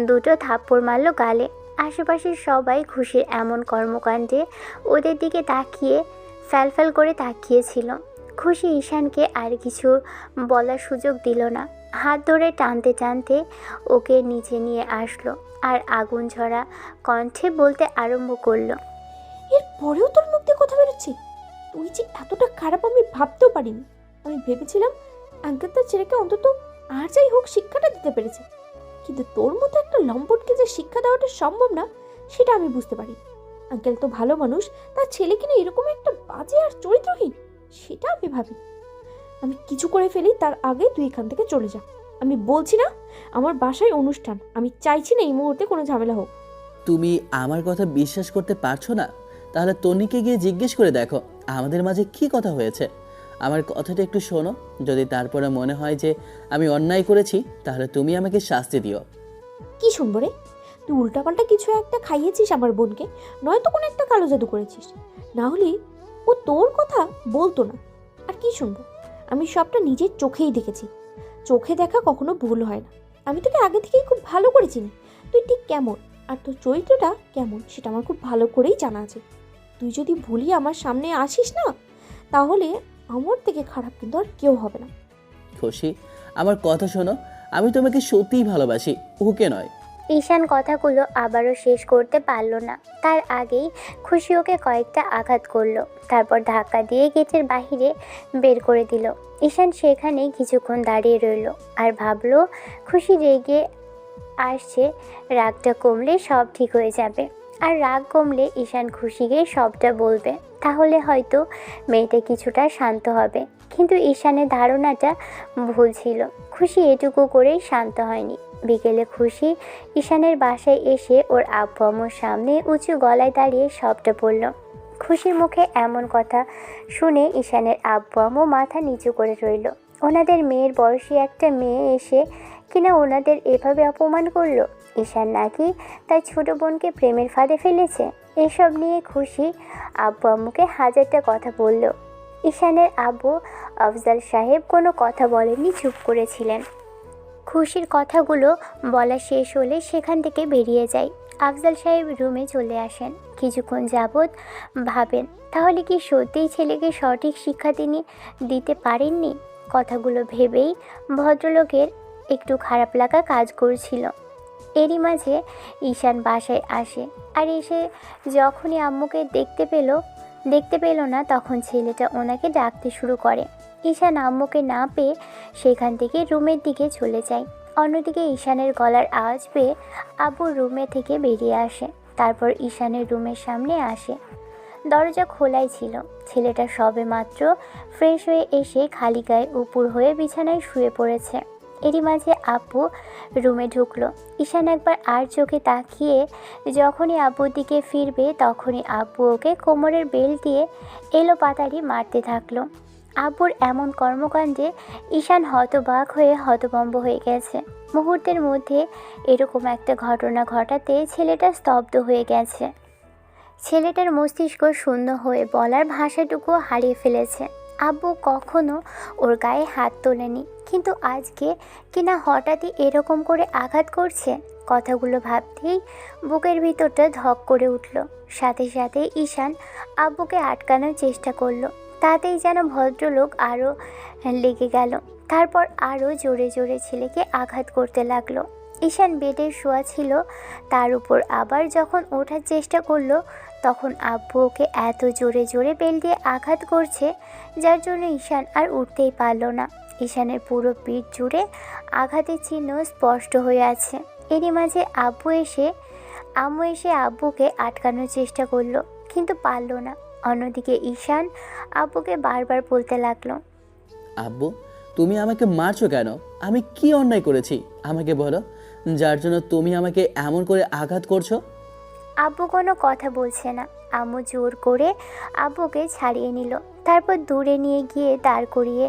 দুটো থাপ্পড় মারল গালে। আশেপাশের সবাই খুশির এমন কর্মকাণ্ডে ওদের দিকে তাকিয়ে ফ্যালফ্যাল করে তাকিয়েছিল। খুশি ঈশানকে আর কিছু বলার সুযোগ দিল না। হাত ধরে টানতে টানতে ওকে নিচে নিয়ে আসলো আর আগুন ঝরা কণ্ঠে বলতে আরম্ভ করলো। এর পরেও তোর মুখ দিয়ে কথা বেরোচ্ছে? তুই যে এতটা খারাপ আমি ভাবতেও পারিনি। আমি ভেবেছিলাম আঙ্কেল তার ছেলেকে অন্তত আর যাই হোক শিক্ষাটা দিতে পেরেছে, কিন্তু তোর মতো একটা লম্পটকে যে শিক্ষা দেওয়াটা সম্ভব না সেটা আমি বুঝতে পারি। আঙ্কেল তো ভালো মানুষ, তার ছেলে কিনা এরকম একটা বাজে আর চরিত্রহীন সেটা আমি ভাবি। আমি কিছু করে ফেলি তার আগে তুই এখান থেকে চলে যা। আমি বলছি না আমার বাসায় অনুষ্ঠান, আমি চাইছি না এই মুহূর্তে কোনো ঝামেলা হোক। তুমি আমার কথা বিশ্বাস করতে পারছো না? তাহলে তন্নিকে গিয়ে জিজ্ঞেস করে দেখো আমাদের মাঝে কি কথা হয়েছে। আমার কথাটা একটু শোনো। যদি তারপরে মনে হয় যে আমি অন্যায় করেছি, তাহলে তুমি আমাকে শাস্তি দিও। কি শুনবো রে? তুই উল্টাপাল্টা কিছু একটা খাইয়েছিস আমার বোনকে, নয়তো কোনো একটা কালো জাদু করেছিস, না হলে ও তোর কথা বলতো না। আর কি শুনবো? আমি সবটা নিজের চোখেই দেখেছি। চোখে দেখা কখনো ভুল হয় না। আমি তোকে আগে থেকেই খুব ভালো করে চিনি। তুই ঠিক কেমন আর তোর চরিত্রটা কেমন সেটা আমার খুব ভালো করেই জানা আছে। তুই যদি ভুলি আমার সামনে আসিস না, তাহলে আমার থেকে খারাপ কিন্তু আর কেউ হবে না। খুশি, আমার কথা শোনো। আমি তোমাকে সত্যিই ভালোবাসি, ওকে নয়। ঈশান কথাগুলো আবারও শেষ করতে পারল না। তার আগেই খুশি ওকে কয়েকটা আঘাত করলো, তারপর ধাক্কা দিয়ে গেটের বাহিরে বের করে দিল। ঈশান সেখানেই কিছুক্ষণ দাঁড়িয়ে রইল আর ভাবলো খুশি রেগে আসছে, রাগটা কমলে সব ঠিক হয়ে যাবে। আর রাগ কমলে ঈশান খুশিকে সবটা বলবে, তাহলে হয়তো মেয়েটা কিছুটা শান্ত হবে। কিন্তু ঈশানের ধারণাটা ভুল ছিল। খুশি এটুকু করেই শান্ত হয়নি। বিকেলে খুশি ঈশানের বাসায় এসে ওর আব্বু আম্মুর সামনে উঁচু গলায় দাঁড়িয়ে সবটা বলল। খুশির মুখে এমন কথা শুনে ঈশানের আব্বু আম্মু মাথা নিচু করে রইল। ওনাদের মেয়ের বয়সী একটা মেয়ে এসে কিনা ওনাদের এভাবে অপমান করলো। ঈশান নাকি তার ছোট বোনকে প্রেমের ফাঁদে ফেলেছে। এসব নিয়ে খুশি আব্বু আম্মুকে হাজারটা কথা বলল। ঈশানের আব্বু আফজাল সাহেব কোনো কথা বলেননি, চুপ করেছিলেন। খুশির কথাগুলো বলা শেষ হলে সেখান থেকে বেরিয়ে যায়। আফজাল সাহেব রুমে চলে আসেন। কিছুক্ষণ যাবৎ ভাবেন, তাহলে কি সত্যিই ছেলেকে সঠিক শিক্ষা তিনি দিতে পারেননি? কথাগুলো ভেবেই ভদ্রলোকের একটু খারাপ লাগা কাজ করছিল। এরই মাঝে ঈশান বাসায় আসে আর এসে যখনই আম্মুকে দেখতে পেল না, তখন ছেলেটা ওনাকে ডাকতে শুরু করে। ঈশান আম্মুকে না পেয়ে সেখান থেকে রুমের দিকে চলে যায়। অন্যদিকে ঈশানের গলার আওয়াজ পেয়ে আব্বু রুমে থেকে বেরিয়ে আসে। তারপর ঈশানের রুমের সামনে আসে। দরজা খোলাই ছিল। ছেলেটা সবে মাত্র ফ্রেশ হয়ে এসে খালি গায়ে উপুর হয়ে বিছানায় শুয়ে পড়েছে। এরই মাঝে আব্বু রুমে ঢুকলো। ঈশান একবার আর চোখে তাকিয়ে যখনই আব্বুর দিকে ফিরবে, তখনই আব্বু ওকে কোমরের বেল্ট দিয়ে এলোপাতাড়ি মারতে থাকলো। আব্বুর এমন কর্মকাণ্ডে ঈশান হতবাক হয়ে হতভম্ব হয়ে গেছে। মুহূর্তের মধ্যে এরকম একটা ঘটনা ঘটাতে ছেলেটা স্তব্ধ হয়ে গেছে। ছেলেটার মস্তিষ্ক শূন্য হয়ে বলার ভাষাটুকু হারিয়ে ফেলেছে। আব্বু কখনো ওর গায়ে হাত তোলেনি, কিন্তু আজকে কিনা হঠাৎই এরকম করে আঘাত করছে। কথাগুলো ভাবতেই বুকের ভিতরটা ধক করে উঠল। সাথে সাথে ঈশান আব্বুকে আটকানোর চেষ্টা করলো। তাতেই যেন ভদ্রলোক আরও লেগে গেল। তারপর আরও জোরে জোরে ছেলেকে আঘাত করতে লাগলো। ঈশান বেডে শোয়া ছিল, তার উপর আবার যখন ওঠার চেষ্টা করলো, তখন আব্বু ওকে এত জোরে জোরে বেল দিয়ে আঘাত করছে, যার জন্য ঈশান আর উঠতেই পারল না। ঈশানের পুরো পিঠ জুড়ে আঘাতের চিহ্ন স্পষ্ট হয়ে আছে। এরই মাঝে আম্মু এসে আব্বুকে আটকানোর চেষ্টা করলো, কিন্তু পারল না। অন্যদিকে ঈশান আব্বুকে বারবার বলতে লাগলো, আব্বু, তুমি আমাকে মারছো কেন? আমি কি অন্যায় করেছি আমাকে বলো, যার জন্য তুমি আমাকে এমন করে আঘাত করছো? আব্বু কোনো কথা বলছে না। আম্মু জোর করে আব্বুকে ছাড়িয়ে নিল। তারপর দূরে নিয়ে গিয়ে দাঁড় করিয়ে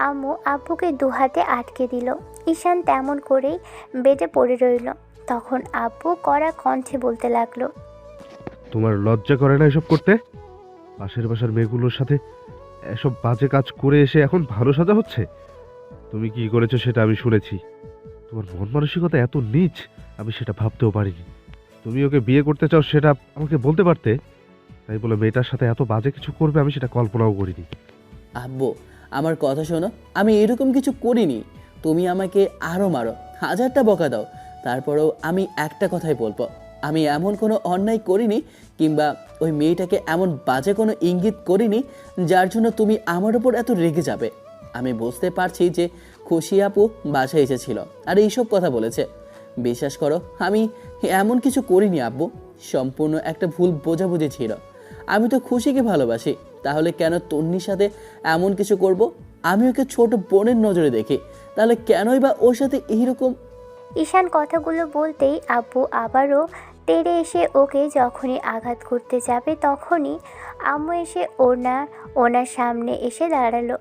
আম্মু আব্বুকে দুহাতে আটকে দিল। ঈশান তেমন করেই বেডে পড়ে রইল। তখন আব্বু কড়া কণ্ঠে বলতে লাগলো, তোমার লজ্জা করে না এসব করতে? পাশের বাসার মেয়েগুলোর সাথে এসব বাজে কাজ করে এসে এখন ভালো সাজা হচ্ছে? তুমি কি করেছো সেটা আমি শুনেছি। তোমার মন মানসিকতা এত নীচ আমি সেটা ভাবতেও পারিনি। তুমি ওকে বিয়ে করতে চাও সেটা আমাকে বলতে পারতে। তাই বলে মেয়েটার সাথে এত বাজে কিছু করবে আমি সেটা কল্পনাও করিনি। আব্বু আমার কথা শোনো, আমি এরকম কিছু করিনি। তুমি আমাকে আরও মারো, হাজারটা বকা দাও, তারপরেও আমি একটা কথাই বলবো, আমি এমন কোনো অন্যায় করিনি কিংবা ওই মেয়েটাকে এমন বাজে কোনো ইঙ্গিত করিনি যার জন্য তুমি আমার ওপর এত রেগে যাবে। আমি বুঝতে পারছি যে খুশি আপু বাসায় এসেছিল আর এইসব কথা বলেছে। বিশ্বাস করো আমি এমন কিছু করিনি আব্বু, সম্পূর্ণ একটা ভুল বোঝাবুঝি ছিল। আমি তো খুশিকে ভালোবাসি, তাহলে কেন তন্নির সাথে এমন কিছু করব? আমি ওকে ছোট বোনের নজরে দেখি, তাহলে কেনই বা ওর সাথে এইরকম। ঈশান কথাগুলো বলতেই আব্বু আবারও তেড়ে এসে ওকে যখনই আঘাত করতে যাবে তখনই আম্মু এসে ওনার সামনে এসে দাঁড়ালো।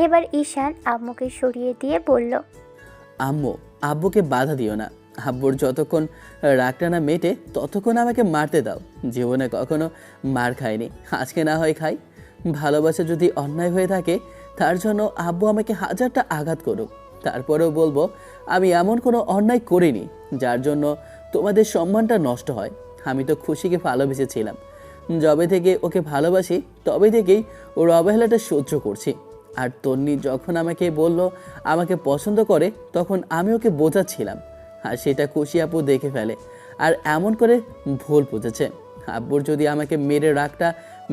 এবার ঈশান আম্মুকে সরিয়ে দিয়ে বলল, আম্মু আব্বুকে বাধা দিও না। আব্বুর যতক্ষণ রাগটা না মেটে ততক্ষণ আমাকে মারতে দাও। জীবনে কখনো মার খাইনি, আজকে না হয় খাই। ভালোবাসা যদি অন্যায় হয়ে থাকে তার জন্য আব্বু আমাকে হাজারটা আঘাত করুক, তারপরেও বলবো আমি এমন কোনো অন্যায় করিনি যার জন্য তোমাদের সম্মানটা নষ্ট হয়। আমি তো খুশিকে ভালোবেসেছিলাম, যবে থেকে ওকে ভালোবাসি তবে থেকেই ওর অবহেলাটা সহ্য করছি। আর তন্নি যখন আমাকে বলল আমাকে পছন্দ করে তখন আমি ওকে বোঝাচ্ছিলাম, আর সেটা খুশি আপু দেখে ফেলে আর এমন করে ভুল বুঝেছে। আব্বুর যদি আমাকে মেরে রাগটা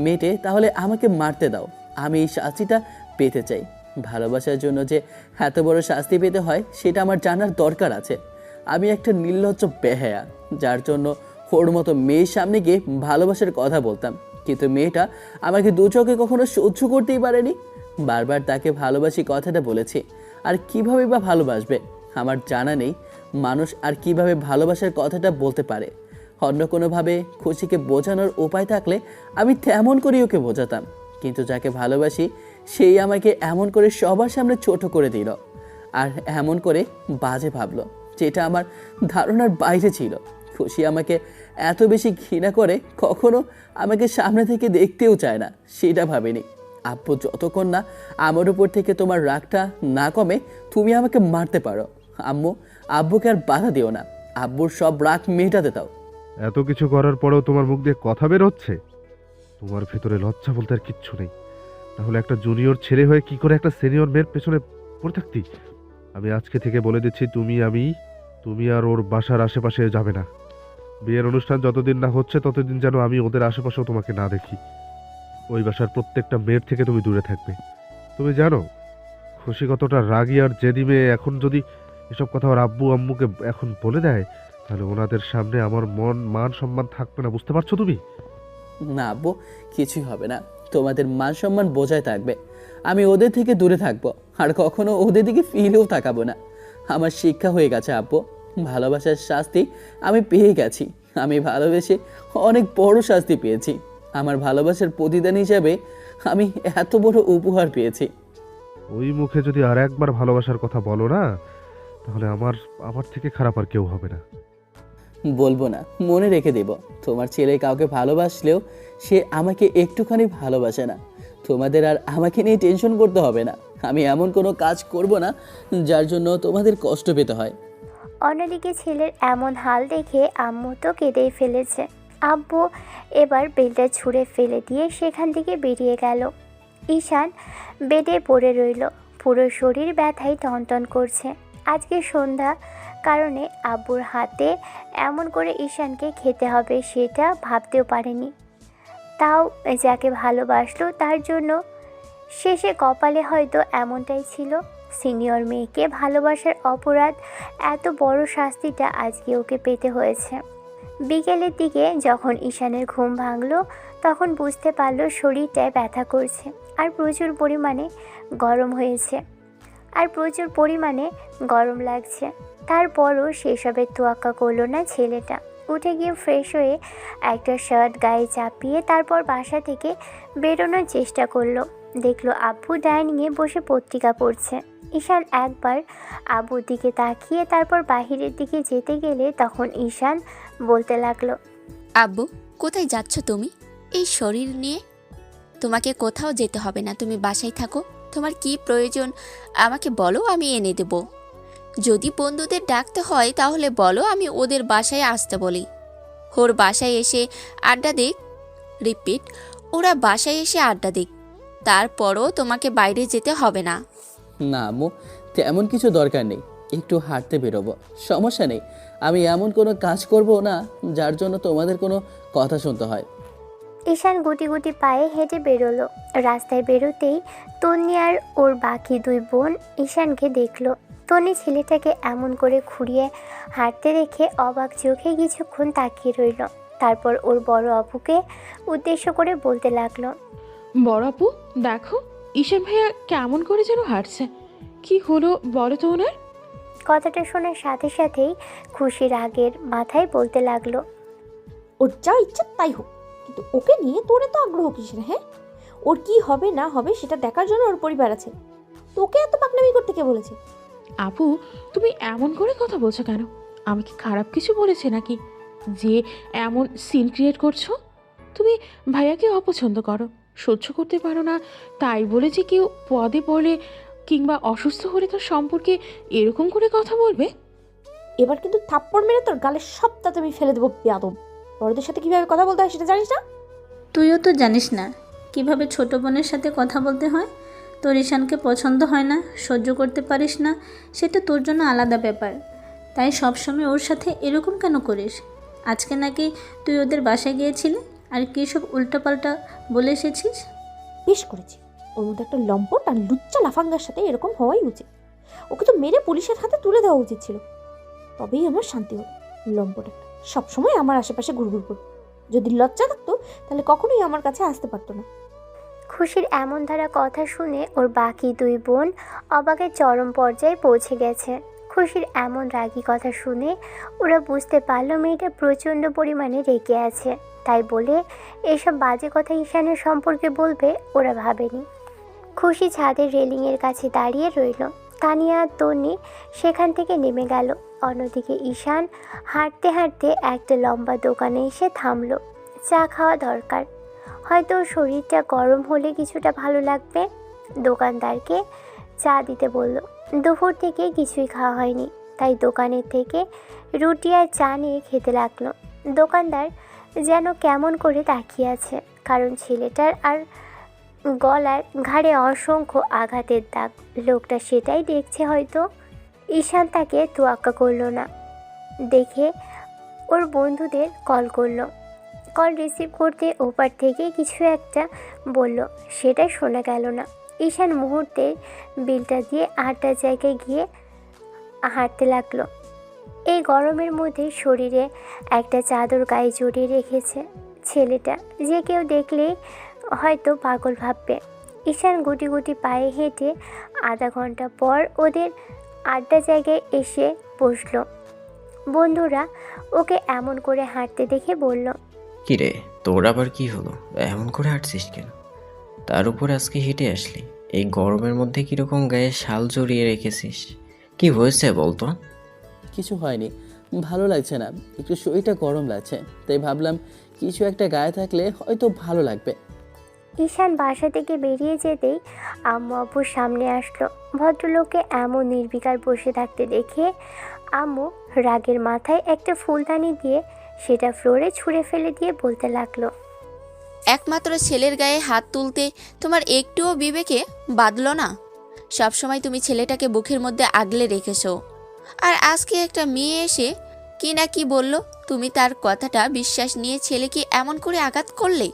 মেটে তাহলে আমাকে মারতে দাও, আমি এই শাস্তিটা পেতে চাই। ভালোবাসার জন্য যে এত বড় শাস্তি পেতে হয় সেটা আমার জানার দরকার আছে। আমি একটা নির্লজ্জ বেহায়া, যার জন্য ওর মতো মেয়ের সামনে গিয়ে ভালোবাসার কথা বলতাম, কিন্তু মেয়েটা আমাকে দু চোখে কখনো সহ্য করতেই পারেনি। বারবার তাকে ভালোবাসি কথাটা বলেছি, আর কিভাবে বা ভালোবাসবে আমার জানা নেই। মানুষ আর কিভাবে ভালোবাসার কথাটা বলতে পারে? অন্য কোনোভাবে খুশিকে বোঝানোর উপায় থাকলে আমি তেমন করে ওকে বোঝাতাম, কিন্তু যাকে ভালোবাসি সেই আমাকে এমন করে সবার সামনে ছোট করে দিল আর এমন করে বাজে ভাবলো, যেটা আমার ধারণার বাইরে ছিল। খুশি আমাকে এত বেশি ঘৃণা করে কখনো আমাকে সামনে থেকে দেখতেও চায় না, সেটা ভাবিনি। আব্বু যতক্ষণ না আমার উপর থেকে তোমার রাগটা না কমে তুমি আমাকে মারতে পারো। আম্মু আব্বুকে আর বাধা দিও না, আব্বুর সব রাগ মেটাতে দাও। এত কিছু করার পরেও তোমার মুখ দিয়ে কথা বের হচ্ছে? তোমার ভেতরে লজ্জা বলতে আর কিচ্ছু নেই। তাহলে একটা জুনিয়র ছেলে হয়ে কি করে একটা সিনিয়র মেয়ের পেছনে পড়ে থাকতি? আমি আজকে থেকে বলে দিচ্ছি তুমি আর ওর বাসার আশেপাশে যাবে না। বিয়ের অনুষ্ঠান যতদিন না হচ্ছে ততদিন যেন আমি ওদের আশেপাশেও তোমাকে না দেখি। ওই বাসার প্রত্যেকটা মেয়ের থেকে তুমি দূরে থাকবে। তুমি জানো খুশি কতটা রাগী আর জেদি মেয়ে। এখন যদি এসব কথা ওর আব্বু আম্মুকে এখন বলে দেয় তাহলে ওনাদের সামনে আমার মান সম্মান থাকবে না, বুঝতে পারছো তুমি? না আব্বু, কিছুই হবে না, তোমাদের মান সম্মান বজায় থাকবে। আমি ওদের থেকে দূরে থাকবো আর কখনো ওদের দিকে ফিরেও তাকাবো না। আমার শিক্ষা হয়ে গেছে আব্বু, ভালোবাসার শাস্তি আমি পেয়ে গেছি। আমি ভালোবেসে অনেক বড় শাস্তি পেয়েছি। আমার ভালোবাসার প্রতিদান হিসাবে আমি এত বড় উপহার পেয়েছি। ওই মুখে যদি আর একবার ভালোবাসার কথা বলো না তাহলে আমার থেকে খারাপ আর কেউ হবে না। বলবো না, মনে রেখে দেব। তোমার ছেলে কাউকে ভালোবাসলেও সে আমাকে একটুখানি ভালোবাসে না। তোমাদের আর আমাকে নিয়ে টেনশন করতে হবে না। আমি এমন কোনো কাজ করব না যার জন্য তোমাদের কষ্ট পেতে হয়। অন্যদিকে ছেলের এমন হাল দেখে আম্মু তো কেঁদেই ফেলেছে। আব্বু এবার বেলটা ছুঁড়ে ফেলে দিয়ে সেখান থেকে বেরিয়ে গেল। ঈশান বেডে পড়ে রইল, পুরো শরীর ব্যথায় টনটন করছে। আজকে সন্ধ্যা কারণে আব্বুর হাতে এমন করে ঈশানকে খেতে হবে সেটা ভাবতেও পারেনি। তাও যাকে ভালোবাসলো তার জন্য শেষে কপালে হয়তো এমনটাই ছিল। সিনিয়র মেয়েকে ভালোবাসার অপরাধ, এত বড় শাস্তিটা আজকে ওকে পেতে হয়েছে। বিকেলের দিকে যখন ঈশানের ঘুম ভাঙলো তখন বুঝতে পারলো শরীরটায় ব্যথা করছে আর প্রচুর পরিমাণে গরম লাগছে। তারপরও সেসবের তোয়াক্কা করলো না ছেলেটা। উঠে গিয়ে ফ্রেশ হয়ে একটা শার্ট গায়ে চাপিয়ে তারপর বাসা থেকে বেরোনোর চেষ্টা করলো। দেখলো আব্বু ডাইনিংয়ে বসে পত্রিকা পড়ছে। ঈশান একবার আব্বুর দিকে তাকিয়ে তারপর বাহিরের দিকে যেতে গেলে তখন ঈশান বলতে লাগলো, আব্বু, কোথায় যাচ্ছ তুমি এই শরীর নিয়ে? তোমাকে কোথাও যেতে হবে না, তুমি বাসায় থাকো। তোমার কি প্রয়োজন আমাকে বলো, আমি এনে দেব। যদি বন্ধুদের ডাকতে হয় তাহলে বলো, আমি ওদের বাসায় আসতে বলি। ওর বাসায় এসে আড্ডা দিক। রিপিট, ওরা বাসায় এসে আড্ডা দিক, তারপরও তোমাকে বাইরে যেতে হবে না। না আম্মু, তেমন কিছু দরকার নেই, একটু হাঁটতে বেরোবো, সমস্যা নেই। আমি এমন কোনো কাজ করব না যার জন্য তোমাদের কোনো কথা শুনতে হয়। ঈশান গুটি গুটি পায়ে হেঁটে বেরোলো। রাস্তায় বেরোতেই তন্নি আর ওর বাকি দুই বোন ঈশানকে দেখলো। তন্নি ছেলেটাকে এমন করে ঘুরিয়ে হাঁটতে দেখে অবাক চোখে কিছুক্ষণ তাকিয়ে রইল। তারপর ওর বড় আপুকে উদ্দেশ্য করে বলতে লাগলো, বড় আপু, দেখো ঈশান ভাইয়া কেমন করে যেন হাঁটছে। কি হলো বলো তো ওনার? কথাটা শোনার সাথে সাথেই খুশির আগের মাথায় বলতে লাগলো, ওর যা ইচ্ছা তাই হোক, কিন্তু ওকে নিয়ে তোর এত আগ্রহ কিসের? হ্যাঁ, ওর কি হবে না হবে সেটা দেখার জন্য ওর পরিবার আছে। তোকে এত পাকনামি করতে কে বলেছে? আপু, তুমি এমন করে কথা বলছো কেন? আমি কি খারাপ কিছু বলেছি নাকি যে এমন সিন ক্রিয়েট করছো? তুমি ভাইয়াকে অপছন্দ করো, সহ্য করতে পারো না, তাই বলে যে কেউ পদে পড়লে কিংবা অসুস্থ হলে তার সম্পর্কে এরকম করে কথা বলবে? এবার কিন্তু থাপ্পড় মেরে তোর গালের সবটা তুমি ফেলে দেবো বেয়াদব। বড়দের সাথে কিভাবে কথা বলতে হয় সেটা জানিস না? তুইও তো জানিস না কিভাবে ছোট বোনের সাথে কথা বলতে হয়। তোর ঈশানকে পছন্দ হয় না, সহ্য করতে পারিস না, সেটা তোর জন্য আলাদা ব্যাপার। তাই সবসময় ওর সাথে এরকম কেন করিস? আজকে নাকি তুই ওদের বাসায় গিয়েছিলি আর কী সব উল্টোপাল্টা বলে এসেছিস। বেশ করেছি। ওর মধ্যে একটা লম্পট আর লুচ্চা লাফাঙ্গার সাথে এরকম হওয়াই উচিত। ওকে তো মেরে পুলিশের হাতে তুলে দেওয়া উচিত ছিল, তবেই আমার শান্তি হতো। লম্পট একটা সবসময় আমার আশেপাশে ঘুরঘুর করতো। যদি লজ্জা থাকতো তাহলে কখনোই আমার কাছে আসতে পারতো না। খুশির এমন ধারা কথা শুনে ওর বাকি দুই বোন অবাকের চরম পর্যায়ে পৌঁছে গেছে। খুশির এমন রাগী কথা শুনে ওরা বুঝতে পারলো মেয়েটা প্রচণ্ড পরিমাণে রেগে আছে, তাই বলে এসব বাজে কথা ঈশানের সম্পর্কে বলবে ওরা ভাবেনি। খুশি ছাদের রেলিংয়ের কাছে দাঁড়িয়ে রইল। তানিয়া আর তন্নি সেখান থেকে নেমে গেল। অন্যদিকে ঈশান হাঁটতে হাঁটতে একটা লম্বা দোকানে এসে থামলো। চা খাওয়া দরকার, হয়তো ওর শরীরটা গরম হলে কিছুটা ভালো লাগবে। দোকানদারকে চা দিতে বলল। দুপুর থেকে কিছুই খাওয়া হয়নি, তাই দোকানের থেকে রুটি আর চা নিয়ে খেতে লাগলো। দোকানদার যেন কেমন করে তাকিয়ে আছে, কারণ ছেলেটার আর গলার ঘাড়ে অসংখ্য আঘাতের দাগ। লোকটা সেটাই দেখছে হয়তো। ঈশান তাকে তোয়াক্কা করলো না দেখে ওর বন্ধুদের কল করলো। কল রিসিভ করতে ওপার থেকে কিছু একটা বলল, সেটাই শোনা গেল না। ঈশান মুহূর্তে বিলটা দিয়ে আটটা জায়গায় গিয়ে হাঁটতে লাগলো। এই গরমের মধ্যে শরীরে একটা চাদর গায়ে জড়িয়ে রেখেছে ছেলেটা, যে কেউ দেখলে হয়তো পাগল ভাববে। ঈশান গুটি গুটি পায়ে হেঁটে আধা ঘন্টা পর ওদের আড্ডা জায়গায় এসে বসলো। বন্ধুরা ওকে এমন করে হাঁটতে দেখে বলল, কিরে, তোর আবার কি হলো? এমন করে হাঁটছিস কেন? তার উপর আজকে হেঁটে আসলি, এই গরমের মধ্যে কিরকম গায়ে শাল জড়িয়ে রেখেছিস? কি হয়েছে বলতো? কিছু হয়নি, ভালো লাগছে না, একটু শরীরটা গরম লাগছে, তাই ভাবলাম কিছু একটা গায়ে থাকলে হয়তো ভালো লাগবে। ঈশান বাসা থেকে বেরিয়ে যেতেই আম্মু আব্বুর সামনে আসলো। ভদ্রলোককে এমন নির্বিকার বসে থাকতে দেখে আম্মু রাগের মাথায় একটা ফুলদানি দিয়ে সেটা ফ্লোরে ছুঁড়ে ফেলে দিয়ে বলতে লাগলো, একমাত্র ছেলের গায়ে হাত তুলতে তোমার একটুও বিবেকে বাঁধলো না? সবসময় তুমি ছেলেটাকে বুকের মধ্যে আগলে রেখেছো, আর আজকে একটা মেয়ে এসে কি না কি বলল, তুমি তার কথাটা বিশ্বাস নিয়ে ছেলেকে এমন করে আঘাত করলে।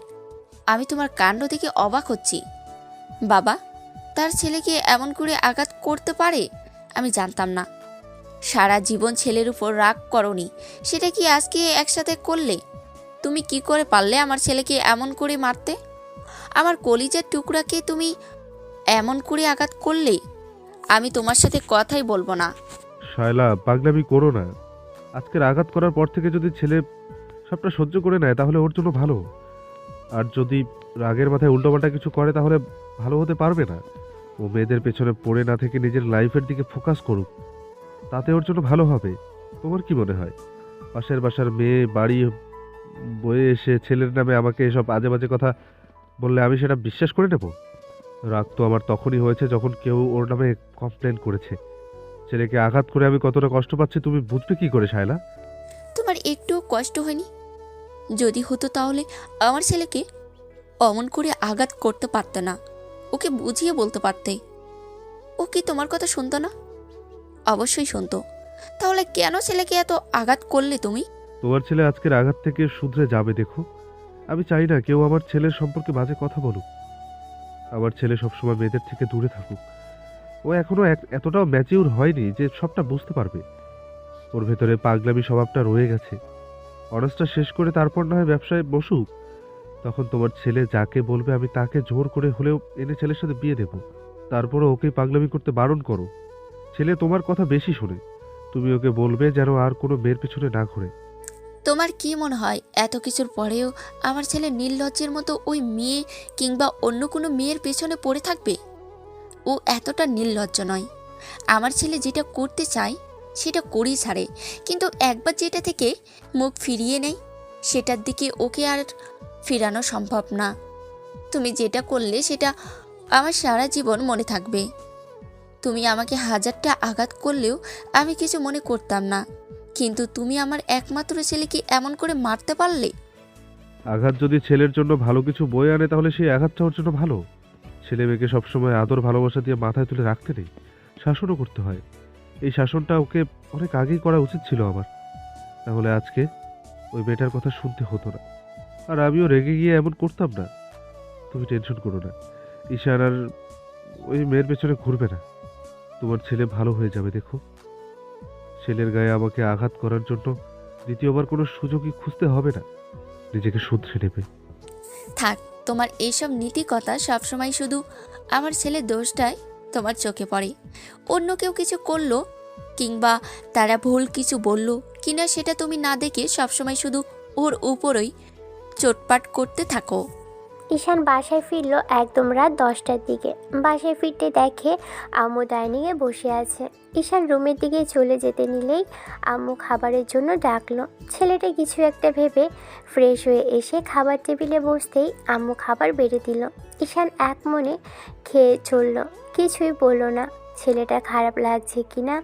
আমি তোমার কাণ্ড দেখে অবাক হচ্ছি। বাবা তার ছেলেকে এমন করে আঘাত করতে পারে আমি জানতাম না। সারা জীবন ছেলের উপর রাগ করনি, সেটা কি আজকে একসাথে করলে? তুমি কি করে পারলে আমার ছেলেকে এমন করে মারতে? আমার কলিজার টুকরাকে তুমি এমন করে আঘাত করলে। আমি তোমার সাথে কথাই বলবো না। শায়লা, পাগলামি করো না। আজকের আঘাত করার পর থেকে যদি ছেলে সবটা সহ্য করে নেয় তাহলে ওর জন্য ভালো। আর যদি রাগের মাথায় উল্টোপাল্টা কিছু করে তাহলে ভালো হতে পারবে না। ও মেয়েদের পেছনে পড়ে না থেকে নিজের লাইফের দিকে ফোকাস করুক, তাতে ওর জন্য ভালো হবে। তোমার কি মনে হয় পাশের বাসার মেয়ে বাড়ি বয়ে এসে ছেলের নামে আমাকে এসব আজে বাজে কথা বললে আমি সেটা বিশ্বাস করে নেব? রাগ তো আমার তখনই হয়েছে যখন কেউ ওর নামে কমপ্লেন করেছে। ছেলেকে আঘাত করে আমি কতটা কষ্ট পাচ্ছি তুমি বুঝবে কি করে শায়লা? তোমার একটু কষ্ট হয়নি? যদি হতো তাহলে আমার ছেলেকে অমন করে আঘাত করতে পারতে না, ওকে বুঝিয়ে বলতে পারতে। ও কি তোমার কথা শুনতো না? অবশ্যই শুনতো। তাহলে কেন ছেলেকে এত আঘাত করলে তুমি? তোমার ছেলে আজকের আঘাত থেকে শুধরে যাবে দেখো। আমি চাই না কেউ আমার ছেলের সম্পর্কে বাজে কথা বলুক। আমার ছেলে সবসময় মেয়েদের থেকে দূরে থাকুক। ও এখনো এতটাও ম্যাচিউর হয়নি যে সবটা বুঝতে পারবে। ওর ভেতরে পাগলামি স্বভাবটা রয়ে গেছে। অনার্সটা শেষ করে তারপর না হয় ব্যবসায় বসুক। তখন তোমার ছেলে যাকে বলবে আমি তাকে জোর করে হলেও এনে ছেলের সাথে বিয়ে দেব। তারপরও ওকে পাগলামি করতে বারণ করো। ছেলে তোমার কথা বেশি শোনে। তুমি ওকে বলবে যেন আর কোনো মেয়ের পেছনে না ঘোরে। তোমার কি মনে হয় এত কিছুর পরেও আমার ছেলে নির্লজ্জের মতো ওই মেয়ে কিংবা অন্য কোনো মেয়ের পেছনে পড়ে থাকবে? ও এতটা নির্লজ্জ নয়। আমার ছেলে যেটা করতে চায় সেটা করেই ছাড়ে, কিন্তু একবার যেটা থেকে মুখ ফিরিয়ে নেয় সেটার দিকে ওকে আর ফিরানো সম্ভব না। তুমি যেটা করলে সেটা আমার সারা জীবন মনে থাকবে। তুমি আমাকে হাজারটা আঘাত করলেও আমি কিছু মনে করতাম না, কিন্তু তুমি আমার একমাত্র ছেলেকে এমন করে মারতে পারলে। আঘাত যদি ছেলের জন্য ভালো কিছু বয়ে আনে তাহলে সেই আঘাতটা ওর জন্য ভালো। ছেলে মেয়েকে সবসময় আদর ভালোবাসা দিয়ে মাথায় তুলে রাখতে নেই, শাসনও করতে হয়। এই শাসনটা ওকে অনেক আগেই করা উচিত ছিল আমার। তাহলে আজকে ওই মেয়েটার কথা শুনতে হতো না, আর আমিও রেগে গিয়ে এমন করতাম না। তুমি টেনশন করো না, ঈশান আর ওই মেয়ের পেছনে ঘুরবে না। তোমার ছেলে ভালো হয়ে যাবে দেখো। ছেলের গায়ে আমাকে আঘাত করার জন্য দ্বিতীয়বার কোনো সুযোগই খুঁজতে হবে না, নিজেকে শুধরে নেবে। থাক, তোমার এইসব নীতি কথা সবসময় শুধু আমার ছেলের দোষটাই তোমার চোখে পড়ে। অন্য কেউ কিছু করলো কিংবা তারা ভুল কিছু বলল কিনা সেটা তুমি না দেখে সবসময় শুধু ওর উপরই চোটপাট করতে থাকো। ঈশান বাসায় ফিরল একদম রাত 10টার দিকে। বাসায় ফিরতে দেখে আম্মু ডাইনিংয়ে বসে আছে। ঈশান রুমের দিকে চলে যেতে নিলেই আম্মু খাবারের জন্য ডাকলো। ছেলেটা কিছু একটা ভেবে ফ্রেশ হয়ে এসে খাবার টেবিলে বসতেই আম্মু খাবার বেড়ে দিল। ঈশান এক মনে খেয়ে চলল, কিছুই বলল না। ছেলেটা খারাপ লাগছে কিনা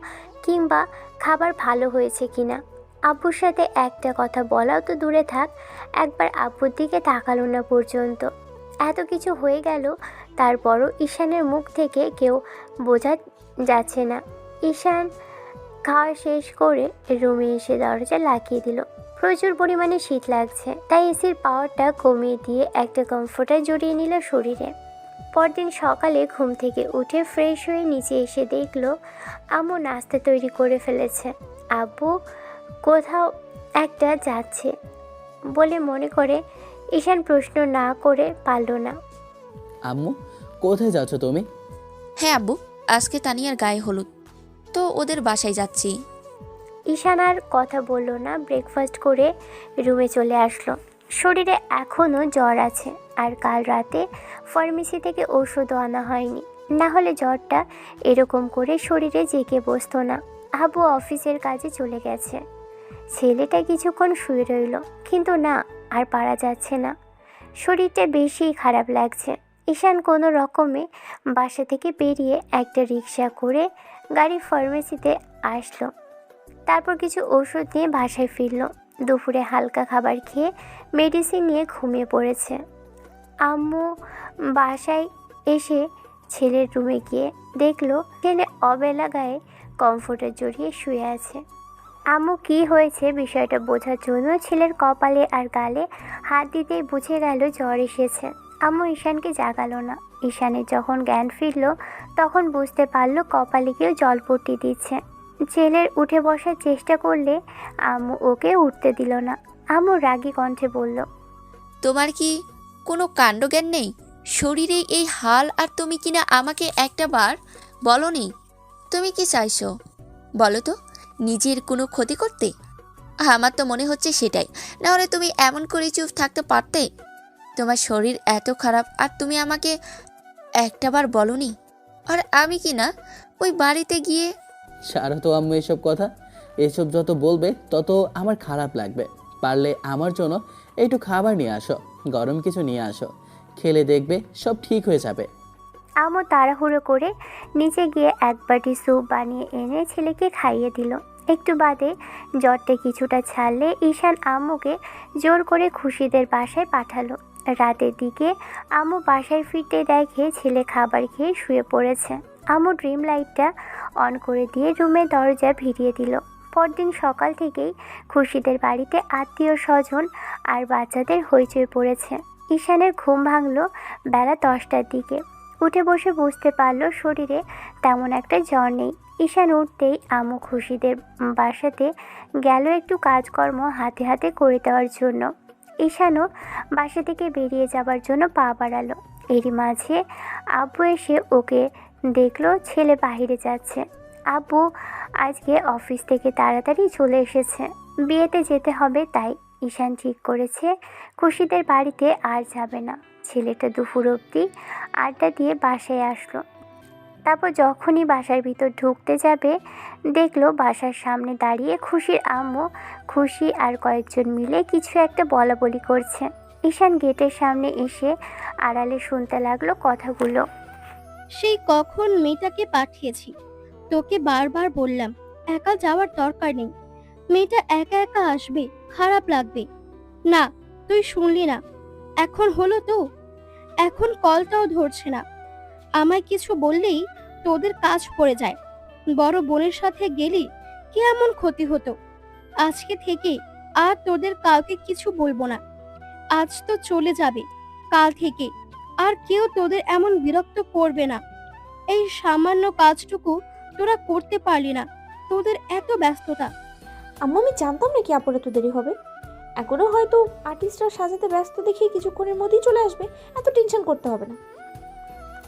কিংবা খাবার ভালো হয়েছে কিনা। আব্বুর সাথে একটা কথা বলাও তো দূরে থাক, একবার আব্বুর দিকে তাকালো না পর্যন্ত। এত কিছু হয়ে গেল তারপরও ঈশানের মুখ থেকে কেউ বোঝা যাচ্ছে না। ঈশান খাওয়া শেষ করে রুমে এসে দরজা লাগিয়ে দিল। প্রচুর পরিমাণে শীত লাগছে, তাই এসির পাওয়ারটা কমিয়ে দিয়ে একটা কমফোর্টার জড়িয়ে নিল শরীরে। পরদিন সকালে ঘুম থেকে উঠে ফ্রেশ হয়ে নিচে এসে দেখলো আম্মু নাস্তা তৈরি করে ফেলেছে। আব্বু কোথাও একটা যাচ্ছে বলে মনে করে ঈশান প্রশ্ন না করে পারল না। আম্মু, কোথায় যাচ্ছ তুমি? হ্যাঁ আব্বু, আজকে তানিয়ার গায়ে হলুদ, তো ওদের বাসায় যাচ্ছি। ঈশান আর কথা বলল না, ব্রেকফাস্ট করে রুমে চলে আসলো। শরীরে এখনও জ্বর আছে, আর কাল রাতে ফার্মেসি থেকে ওষুধও আনা হয়নি, না হলে জ্বরটা এরকম করে শরীরে জেগে বসতো না। আব্বু অফিসের কাজে চলে গেছে। ছেলেটা কিছুক্ষণ শুয়ে রইল, কিন্তু না, আর পারা যাচ্ছে না। শরীরটা বেশি খারাপ লাগছে। ঈশান কোনো রকমে বাসা থেকে বেরিয়ে একটা রিক্সা করে গাড়ি ফার্মেসিতে আসলো। তারপর কিছু ওষুধ নিয়ে বাসায় ফিরল। দুপুরে হালকা খাবার খেয়ে মেডিসিন নিয়ে ঘুমিয়ে পড়েছে। আম্মু বাসায় এসে ছেলের রুমে গিয়ে দেখলো ছেলে অবেলা গায়ে কমফোর্টার জড়িয়ে শুয়ে আছে। আম্মু কি হয়েছে বিষয়টা বোঝার জন্য ছেলের কপালে আর গালে হাত দিতেই বুঝে গেল জ্বর এসেছে। আম্মু ঈশানকে জাগালো না। ঈশানের যখন জ্ঞান ফিরল তখন বুঝতে পারলো কপালে কেউ জলপট্টি দিচ্ছে। ছেলের উঠে বসার চেষ্টা করলে আম্মু ওকে উঠতে দিল না। আম্মু রাগী কণ্ঠে বলল, তোমার কি কোনো কাণ্ডজ্ঞান নেই? শরীরে এই হাল আর তুমি কিনা আমাকে একটা বার বলনি তুমি কি চাইছো? বলো তো, নিজের কোনো ক্ষতি করতে? আমার তো মনে হচ্ছে সেটাই, না হলে তুমি এমন করে চুপ থাকতে পারতে? তোমার শরীর এত খারাপ আর তুমি আমাকে একটাবার বলনি। আর আমি কি না ওই বাড়িতে গিয়ে সারা তো আম্মু এসব কথা, এসব যত বলবে তত আমার খারাপ লাগবে। পারলে আমার জন্য একটু খাবার নিয়ে আসো, গরম কিছু নিয়ে আসো, খেলে দেখবে সব ঠিক হয়ে যাবে। আম্মু তাড়াহুড়ো করে নিচে গিয়ে এক বাটি স্যুপ বানিয়ে এনে ছেলেকে খাইয়ে দিল। একটু বাদে জ্বরটা কিছুটা ছাড়লে ঈশান আম্মুকে জোর করে খুশিদের বাসায় পাঠালো। রাতের দিকে আম্মু বাসায় ফিরতে দেখে ছেলে খাবার খেয়ে শুয়ে পড়েছে। আম্মু ড্রিম লাইটটা অন করে দিয়ে রুমের দরজা ভিড়িয়ে দিল। পরদিন সকাল থেকেই খুশিদের বাড়িতে আত্মীয় স্বজন আর বাচ্চাদের হইচই পড়েছে। ঈশানের ঘুম ভাঙল বেলা 10টার দিকে। উঠে বসে বুঝতে পারলো শরীরে তেমন একটা জ্বর নেই। ঈশান উঠতেই আম্মু খুশিদের বাসাতে গেল একটু কাজকর্ম হাতে হাতে করে দেওয়ার জন্য। ঈশানও বাসা থেকে বেরিয়ে যাবার জন্য পা বাড়ালো। এরই মাঝে আব্বু এসে ওকে দেখলো ছেলে বাহিরে যাচ্ছে। আব্বু আজকে অফিস থেকে তাড়াতাড়ি চলে এসেছে, বিয়েতে যেতে হবে, তাই ঈশান ঠিক করেছে খুশিদের বাড়িতে আর যাবে না। ছেলেটা দুপুর অবধি আড্ডা দিয়ে বাসায় আসলো। তারপর যখনই বাসার ভিতর ঢুকতে যাবে দেখলো বাসার সামনে দাঁড়িয়ে খুশির আম্মু। খুশি আর কয়েকজন মিলে কিছু একটা বলাবলি করছে। ঈশান গেটের সামনে এসে আড়ালে শুনতে লাগলো কথাগুলো। সেই কখন মেয়েটাকে পাঠিয়েছি, তোকে বারবার বললাম একা যাওয়ার দরকার নেই, মেয়েটা একা একা আসবে, খারাপ লাগবে। না, তুই শুনলি না। এখন হলো তো, এখন কলটাও ধরছে না। আমায় কিছু বললেই তোদের কাজ পড়ে যায়। বড় বোনের সাথে গেলি কি এমন ক্ষতি হতো? আজকে থেকে আর তোদের কাউকে কিছু বলবো না। আজ তো চলে যাবে, কাল থেকে আর কেউ তোদের এমন বিরক্ত করবে না। এই সামান্য কাজটুকু তোরা করতে পারলি না, তোদের এত ব্যস্ততা। আম্মু আমি জানতাম না কি আপুর এত দেরি হবে। এখনো হয়তো আর্টিস্টরা সাজাতে ব্যস্ত দেখিয়ে কিছুক্ষণের মধ্যেই চলে আসবে, এত টেনশন করতে হবে না।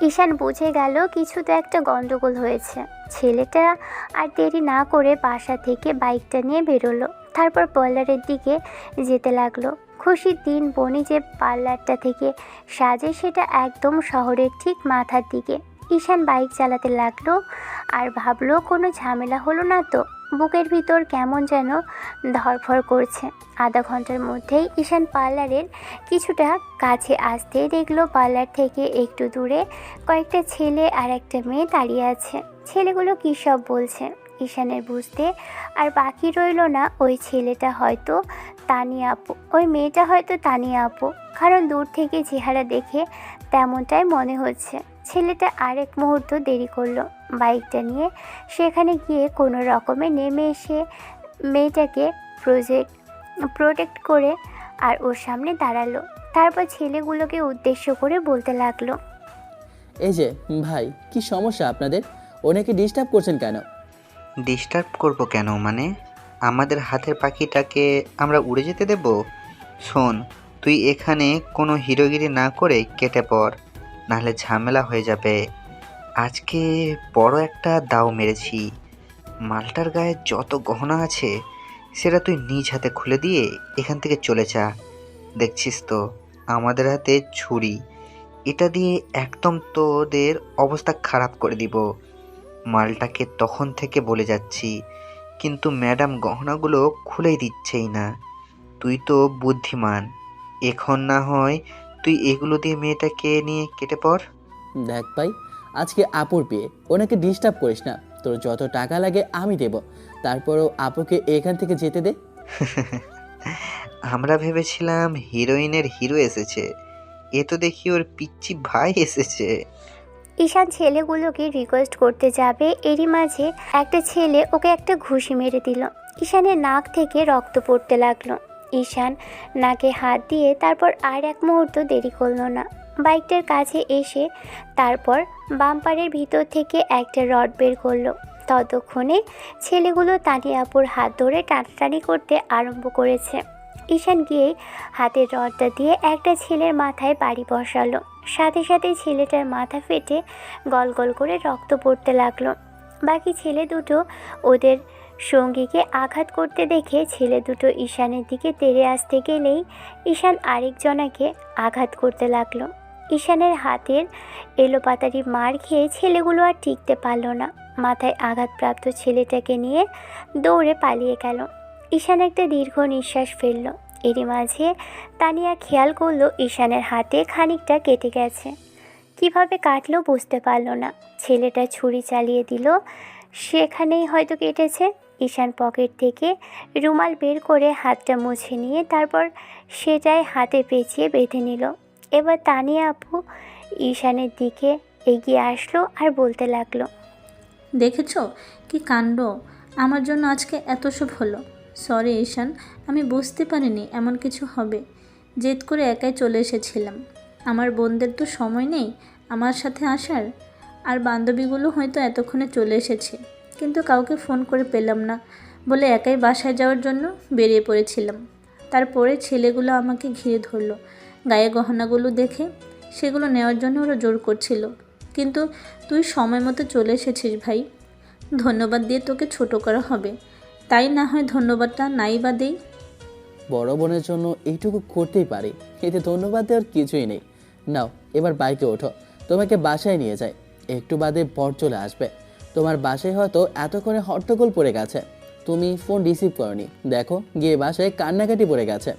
ঈশান বুঝে গেল কিছু তো একটা গন্ডগোল হয়েছে। ছেলেটা আর দেরি না করে বাসা থেকে বাইকটা নিয়ে বেরোলো। তারপর পার্লারের দিকে যেতে লাগলো। খুশির দিন বনি যে পার্লারটা থেকে সাজে সেটা একদম শহরের ঠিক মাথার দিকে। ঈশান বাইক চালাতে লাগলো আর ভাবলো কোনো ঝামেলা হলো না তো। বুকের ভিতর কেমন যেন ধড়ফড় করছে। আধা ঘন্টার মধ্যেই ঈশান পার্লারের কিছুটা কাছে আসতেই দেখলো পার্লার থেকে একটু দূরে কয়েকটা ছেলে আর একটা মেয়ে দাঁড়িয়ে আছে। ছেলেগুলো কী সব বলছে ঈশানের বুঝতে আর বাকি রইল না। ওই ছেলেটা হয়তো তানিয়া আপু, ওই মেয়েটা হয়তো তানিয়া আপু, কারণ দূর থেকে চেহারা দেখে তেমনটাই মনে হচ্ছে। ছেলেটা আরেক মুহূর্ত দেরি করলো। বাইকটা নিয়ে সেখানে গিয়ে কোনো রকমে নেমে এসে মেয়েটাকে প্রোটেক্ট করে আর ওর সামনে দাঁড়ালো। তারপর ছেলেগুলোকে উদ্দেশ্য করে বলতে লাগলো, এই যে ভাই, কি সমস্যা আপনাদের? ওনাকে ডিস্টার্ব করছেন কেন? ডিস্টার্ব করব কেন? মানে আমাদের হাতের পাখিটাকে আমরা উড়ে যেতে দেব? শোন, তুই এখানে কোনো হিরোগিরি না করে কেটে পড়, নাহলে ঝামেলা হয়ে যাবে। আজকে বড় একটা দাও মেরেছি। মালটার গায়ে যত গহনা আছে সেটা তুই নিজ হাতে খুলে দিয়ে এখান থেকে চলে যা। দেখছিস তো আমাদের হাতে ছুরি, এটা দিয়ে একদম তোদের অবস্থা খারাপ করে দিব। মালটাকে তখন থেকে বলে যাচ্ছি, কিন্তু ম্যাডাম গহনাগুলো খুলেই দিচ্ছেই না। তুই তো বুদ্ধিমান, এখন না হয় তুই এগুলো দিয়ে মেয়েটাকে নিয়ে কেটে পড়। দেখ ভাই, আজকে আপুর বিয়ে, ওনাকে ডিস্টার্ব করিস না। তোর যত টাকা লাগে আমি দেব, তারপরেও আপুকে এখান থেকে যেতে দে। আমরা ভেবেছিলাম হিরোইনের হিরো এসেছে, এ তো দেখি ওর পিচ্চি ভাই এসেছে। ঈশান ছেলেগুলোকে রিকোয়েস্ট করতে যাবে, এরই মাঝে একটা ছেলে ওকে একটা ঘুষি মেরে দিল। ঈশানের নাক থেকে রক্ত পড়তে লাগলো। ঈশান নাকে হাত দিয়ে তারপর আর এক মুহূর্ত দেরি করলো না। বাইকটার কাছে এসে তারপর বাম্পারের ভিতর থেকে একটা রড বের করলো। ততক্ষণে ছেলেগুলো তানিয়া আপুর হাত ধরে টানাটানি করতে আরম্ভ করেছে। ঈশান গিয়ে হাতের রডটা দিয়ে একটা ছেলের মাথায় বাড়ি বসালো। সাথে সাথে ছেলেটার মাথা ফেটে গল গল করে রক্ত পড়তে লাগলো। বাকি ছেলে দুটো ওদের সঙ্গীকে আঘাত করতে দেখে ছেলে দুটো ঈশানের দিকে তেড়ে আসতে গেলেই ঈশান আরেকজনাকে আঘাত করতে লাগলো। ঈশানের হাতের এলোপাতাড়ি মার খেয়ে ছেলেগুলো আর টিকতে পারল না। মাথায় আঘাতপ্রাপ্ত ছেলেটাকে নিয়ে দৌড়ে পালিয়ে গেল। ঈশান একটা দীর্ঘ নিঃশ্বাস ফেলল। এরই মাঝে তানিয়া খেয়াল করলো ঈশানের হাতে খানিকটা কেটে গেছে। কিভাবে কাটলো বুঝতে পারল না। ছেলেটা ছুরি চালিয়ে দিল, সেখানেই হয়তো কেটেছে। ঈশান পকেট থেকে রুমাল বের করে হাতটা মুছে নিয়ে তারপর সেটাই হাতে পেঁচিয়ে বেঁধে নিল। এবার তানিয়া আপু ঈশানের দিকে এগিয়ে আসলো আর বলতে লাগলো, দেখেছো কি কাণ্ড, আমার জন্য আজকে এত সব হলো। সরি ঈশান, আমি বুঝতে পারিনি এমন কিছু হবে। জেদ করে একাই চলে এসেছিলাম। আমার বোনদের তো সময় নেই আমার সাথে আসার, আর বান্ধবীগুলো হয়তো এতক্ষণে চলে এসেছে, কিন্তু কাউকে ফোন করে পেলাম না বলে একাই বাসায় যাওয়ার জন্য বেরিয়ে পড়েছিলাম। তারপরে ছেলেগুলো আমাকে ঘিরে ধরলো। গায়ে গহনাগুলো দেখে সেগুলো নেওয়ার জন্য ওরা জোর করছিল, কিন্তু তুই সময় মতো চলে এসেছিস ভাই। ধন্যবাদ দিয়ে তোকে ছোট করা হবে, তাই না হয় ধন্যবাদটা নাই বা দেই। বড় বোনের জন্য এইটুকু করতেই পারি, এতে ধন্যবাদ দেওয়ার কিছুই নেই। নাও এবার বাইকে ওঠো, তোমাকে বাসায় নিয়ে যাই। একটু বাদে বর চলে আসবে। তোমার বাসায় হয়তো এতক্ষণে হট্টগোল পড়ে গেছে, তুমি ফোন রিসিভ করনি। দেখো গিয়ে বাসায় কান্নাকাটি পড়ে গেছে।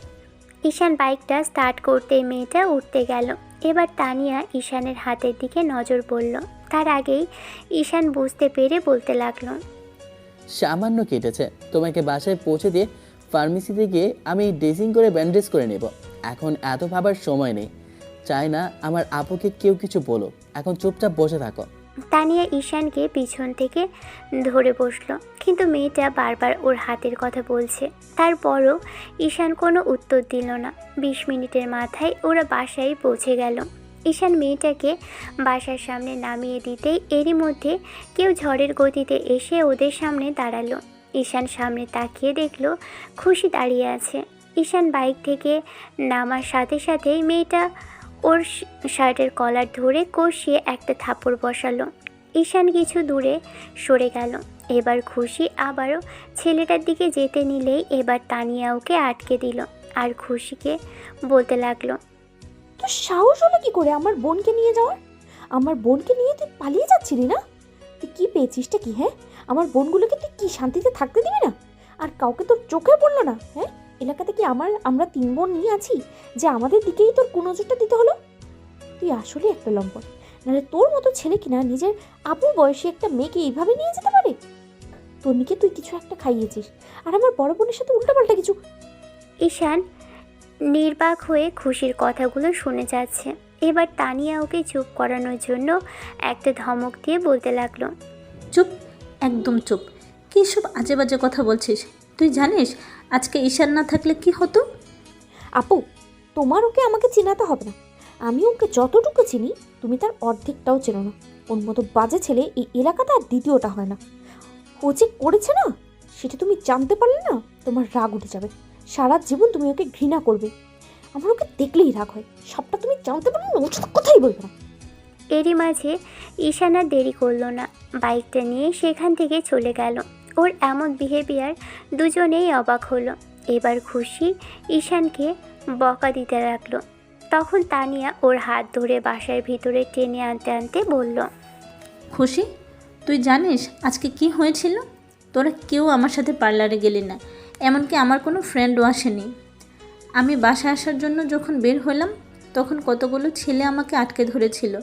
ঈশান বাইকটা স্টার্ট করতেই মেয়েটা উঠতে গেল। এবার তানিয়া ঈশানের হাতের দিকে নজর পড়ল। তার আগেই ঈশান বুঝতে পেরে বলতে লাগলো, সামান্য কেটেছে, তোমাকে বাসায় পৌঁছে দিয়ে ফার্মেসিতে গিয়ে আমি ড্রেসিং করে ব্যান্ডেজ করে নেব। এখন এত ভাবার সময় নেই। চাই না আমার আপুকে কেউ কিছু বলো, এখন চুপচাপ বসে থাকো। তানিয়া ঈশানকে পিছন থেকে ধরে বসলো, কিন্তু মেয়েটা বারবার ওর হাতের কথা বলছে। তারপরও ঈশান কোনো উত্তর দিল না। 20 মিনিটের মাথায় ওরা বাসায় পৌঁছে গেল। ঈশান মেয়েটাকে বাসার সামনে নামিয়ে দিতেই এরই মধ্যে কেউ ঝড়ের গতিতে এসে ওদের সামনে দাঁড়ালো। ঈশান সামনে তাকিয়ে দেখলো খুশি দাঁড়িয়ে আছে। ঈশান বাইক থেকে নামার সাথে সাথেই মেয়েটা ওর শার্টের কলার ধরে কষিয়ে একটা থাপড় বসালো। ঈশান কিছু দূরে সরে গেল। এবার খুশি আবারও ছেলেটার দিকে যেতে নিলেই এবার তানিয়া ওকে আটকে দিল আর খুশিকে বলতে লাগলো, তোর সাহস হলো কি করে আমার বোনকে নিয়ে যাওয়ার? আমার বোনকে নিয়ে তুই পালিয়ে যাচ্ছিলি না? তুই কি পেয়েছিসটা কি? হ্যাঁ, আমার বোনগুলোকে তুই কি শান্তিতে থাকতে দিবি না? আর কাউকে তোর চোখে পড়লো না? হ্যাঁ, এলাকাতে কি আমরা 3 বোন নিয়ে আছি যে আমাদের দিকেই তোর কোন নজরটা দিতে হলো? তুই আসলে একটা লম্পট। নাহলে তোর মতো ছেলে কিনা নিজের আপুর বয়সী একটা মেয়েকে এইভাবে নিয়ে যেতে পারে? তোর মেয়েকে তুই কিছু একটা খাইয়েছিস, আর আমার বড় বোনের সাথে উল্টাপাল্টা কিছু। ঈশান নির্বাক হয়ে খুশির কথাগুলো শুনে যাচ্ছে। এবার তানিয়া ওকে চুপ করানোর জন্য একটা ধমক দিয়ে বলতে লাগলো, চুপ, একদম চুপ। কী সব আজে বাজে কথা বলছিস? তুই জানিস আজকে ঈশান না থাকলে কি হতো? আপু, তোমার ওকে আমাকে চেনাতে হবে না। আমি ওকে যতটুকু চিনি তুমি তার অর্ধেকটাও চেনো না। ওর মতো বাজে ছেলে এই এলাকাতে আর দ্বিতীয়টা হয় না। ও যে করেছে না, সেটা তুমি জানতে পারলে না তোমার রাগ উঠে যাবে। সারা জীবন তুমি ওকে ঘৃণা করবে। আমার ওকে দেখলেই রাগ হয়। সবটা তুমি জানতে পারলে না, ওর সাথে কথাই বলবে না। এরই মাঝে ঈশান আর দেরি করলো না, বাইকটা নিয়ে সেখান থেকে চলে গেল। ওর এমন বিহেভিয়ার দুজনেই অবাক হলো। এবার খুশি ঈশানকে বকা দিতে লাগলো। তখন তানিয়া ওর হাত ধরে বাসার ভিতরে টেনে আনতে আনতে বলল, খুশি, তুই জানিস আজকে কি হয়েছিল? তোরা কেউ আমার সাথে পার্লারে গেলি না, এমনকি আমার কোনো ফ্রেন্ডও আসেনি। আমি বাসায় আসার জন্য যখন বের হলাম তখন কতগুলো ছেলে আমাকে আটকে ধরেছিল,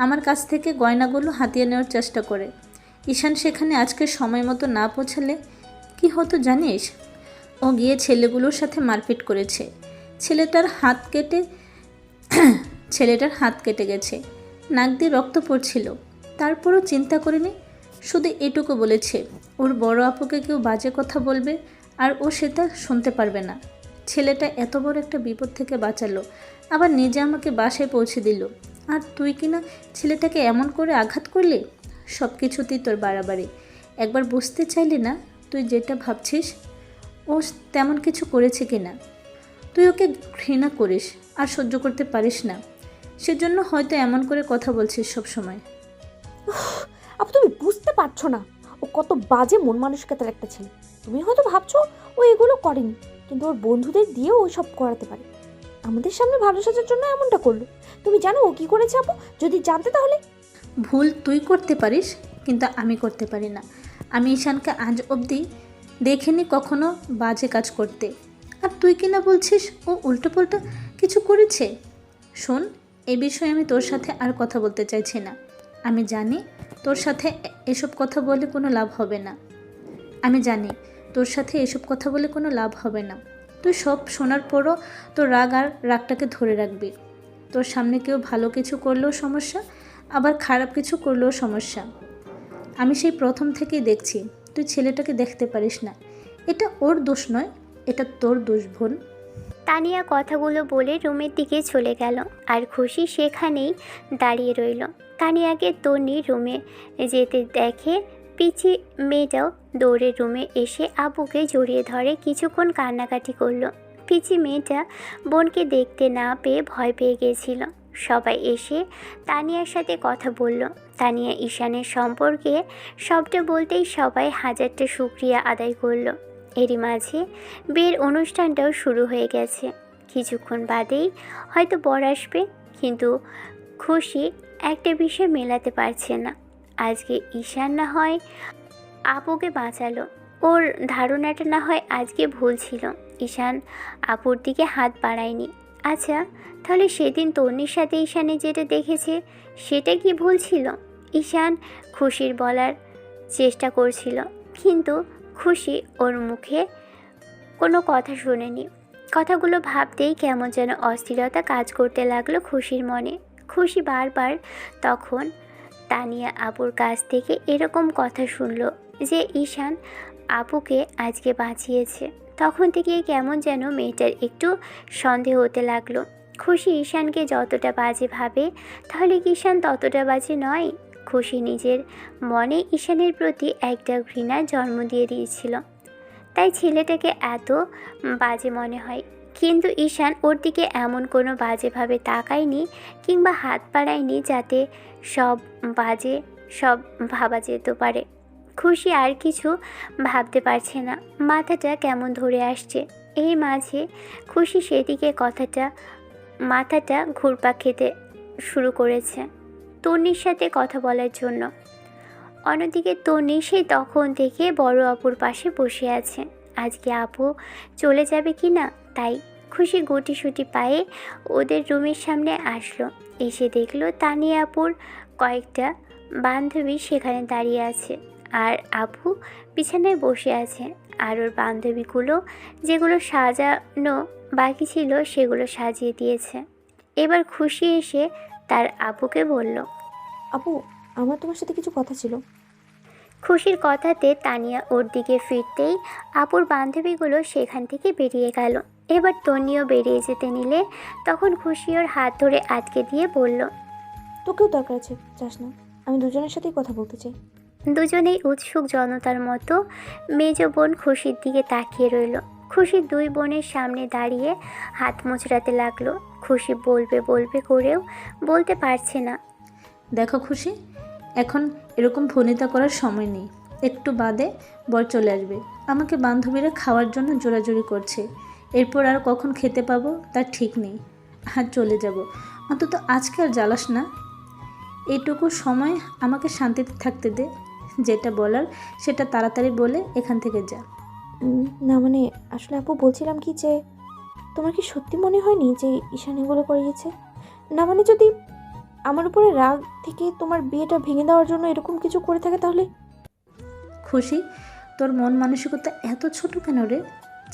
আমার কাছ থেকে গয়নাগুলো হাতিয়ে নেওয়ার চেষ্টা করে। ঈশান সেখানে আজকে সময় মতো না পৌঁছালে কি হতো জানিস? ও গিয়ে ছেলেগুলোর সাথে মারপিট করেছে। ছেলেটার হাত কেটে গেছে, নাক দিয়ে রক্ত পড়ছিল। তারপরও চিন্তা করিনি, শুধু এটুকু বলেছে ওর বড় আপুকে কেউ বাজে কথা বলবে আর ও সেটা শুনতে পারবে না। ছেলেটা এত বড় একটা বিপদ থেকে বাঁচালো, আবার নিজে আমাকে বাসায় পৌঁছে দিল, আর তুই কিনা ছেলেটাকে এমন করে আঘাত করলি। সব কিছুতেই তোর বাড়াবাড়ি। একবার বুঝতে চাইলি না তুই যেটা ভাবছিস ও তেমন কিছু করেছে কিনা। তুই ওকে ঘৃণা করিস আর সহ্য করতে পারিস না, সেজন্য হয়তো এমন করে কথা বলছিস সব সময়। আপু, তুমি বুঝতে পারছো না, ও ও কত বাজে মন মানসিকতার একটা ছেলে। তুমি হয়তো ভাবছো ও এগুলো করেনি, কিন্তু ওর বন্ধুদের দিয়েও ও সব করাতে পারে। আমাদের সামনে ভালো সাজার জন্য এমনটা করলো। তুমি জানো ও কি করেছে আপু? যদি জানতে তাহলে। ভুল তুই করতে পারিস, কিন্তু আমি করতে পারি না। আমি ঈশানকে আজ অবধি দেখিনি কখনো বাজে কাজ করতে। আর তুই কি না বলছিস ও উল্টোপাল্টা কিছু করেছে? শোন, এ বিষয়ে আমি তোর সাথে আর কথা বলতে চাইছি না। আমি জানি তোর সাথে এসব কথা বলে কোনো লাভ হবে না। আমি জানি তোর সাথে এসব কথা বলে কোনো লাভ হবে না। তুই সব শোনার পরও তোর রাগ আর রাগটাকে ধরে রাখবি। তোর সামনে কেউ ভালো কিছু করলেও সমস্যা, আবার খারাপ কিছু করলেও সমস্যা। আমি সেই প্রথম থেকেই দেখছি তুই ছেলেটাকে দেখতে পারিস না। এটা ওর দোষ নয়, এটা তোর দোষ বোন। তানিয়া কথাগুলো বলে রুমের দিকে চলে গেল, আর খুশি সেখানেই দাঁড়িয়ে রইল। তানিয়াকে তন্নি রুমে যেতে দেখে পিচি মেয়েটাও দৌড়ে রুমে এসে আব্বুকে জড়িয়ে ধরে কিছুক্ষণ কান্নাকাটি করলো। পিচি মেয়েটা বোনকে দেখতে না পেয়ে ভয় পেয়ে গিয়েছিল। সবাই এসে তানিয়ার সাথে কথা বলল। তানিয়া ঈশানের সম্পর্কে সবটা বলতেই সবাই হাজারটা শুকরিয়া আদায় করলো। এরই মাঝে বিয়ের অনুষ্ঠানটাও শুরু হয়ে গেছে। কিছুক্ষণ বাদেই হয়তো বর আসবে, কিন্তু খুশি একটা বিষয় মেলাতে পারছে না। আজকে ঈশান না হয় আপুকে বাঁচালো, ওর ধারণাটা না হয় আজকে ভুল ছিল। ঈশান আপুর দিকে হাত বাড়ায়নি। আচ্ছা, তাহলে সেদিন তন্নির সাথে ঈশানে যেটা দেখেছে সেটা কি ভুল ছিল? ঈশান খুশির বলার চেষ্টা করছিল, কিন্তু খুশি ওর মুখে কোনো কথা শোনেনি। কথাগুলো ভাবতেই কেমন যেন অস্থিরতা কাজ করতে লাগলো খুশির মনে। খুশি বারবার তখন তানিয়া আপুর কাছ থেকে এরকম কথা শুনলো যে ঈশান আপুকে আজকে বাঁচিয়েছে। তখন থেকেই কেমন যেন মেয়েটার একটু সন্দেহ হতে লাগলো। খুশি ঈশানকে যতটা বাজে ভাবে, তাহলে কি ঈশান ততটা বাজে নয়? খুশি নিজের মনে ঈশানের প্রতি একটা ঘৃণার জন্ম দিয়ে দিয়েছিল, তাই ছেলেটাকে এত বাজে মনে হয়। কিন্তু ঈশান ওর দিকে এমন কোনো বাজেভাবে তাকায়নি কিংবা হাত বাড়ায়নি যাতে সব বাজে সব ভাবা যেতে পারে। খুশি আর কিছু ভাবতে পারছে না, মাথাটা কেমন ধরে আসছে। এই মাঝে খুশি সেদিকে মাথাটা ঘুরপাক খেতে শুরু করেছে তন্নির সাথে কথা বলার জন্য। অন্যদিকে তন্নি সেই তখন থেকে বড় আপুর পাশে বসে আছে। আজকে আপু চলে যাবে কি না তাই খুশি গুটিসুটি পায়ে ওদের রুমের সামনে আসলো। এসে দেখলো তানিয়া আপুর কয়েকটা বান্ধবী সেখানে দাঁড়িয়ে আছে, আর আপু বিছানায় বসে আছে। আর ওর বান্ধবীগুলো যেগুলো সাজানো বাকি ছিল সেগুলো সাজিয়ে দিয়েছে। এবার খুশি এসে তার আপুকে বলল, আপু, আমার তোমার সাথে কিছু কথা ছিল। খুশির কথাতে তানিয়া ওর দিকে ফিরতেই আপুর বান্ধবীগুলো সেখান থেকে বেরিয়ে গেল। এবার তন্নিও বেরিয়ে যেতে নিলে তখন খুশি ওর হাত ধরে আটকে দিয়ে বলল, তোকেও দরকার আছে, যাস না। আমি দুজনের সাথেই কথা বলতে চাই। দুজনেই উৎসুক জনতার মতো মেজ বোন খুশির দিকে তাকিয়ে রইল। খুশির দুই বোনের সামনে দাঁড়িয়ে হাত মোচড়াতে লাগলো। খুশি বলবে বলবে করেও বলতে পারছে না। দেখো খুশি, এখন এরকম ভনিতা করার সময় নেই। একটু বাদে বর চলে আসবে। আমাকে বান্ধবীরা খাওয়ার জন্য জোরাজুরি করছে। এরপর আর কখন খেতে পাবো তার ঠিক নেই। আর চলে যাব, অন্তত আজকে আর জ্বালাস না। এইটুকু সময় আমাকে শান্তিতে থাকতে দে। যেটা বলার সেটা তাড়াতাড়ি বলে এখান থেকে যা। না মানে আসলে আপু বলছিলাম কি যে, তোমার কি সত্যি মনে হয়নি যে ঈশান এগুলো করিয়েছে? না মানে যদি আমার উপরে রাগ থেকে তোমার বিয়েটা ভেঙে দেওয়ার জন্য এরকম কিছু করে থাকে তাহলে? খুশি, তোর মন মানসিকতা এত ছোট কেন রে?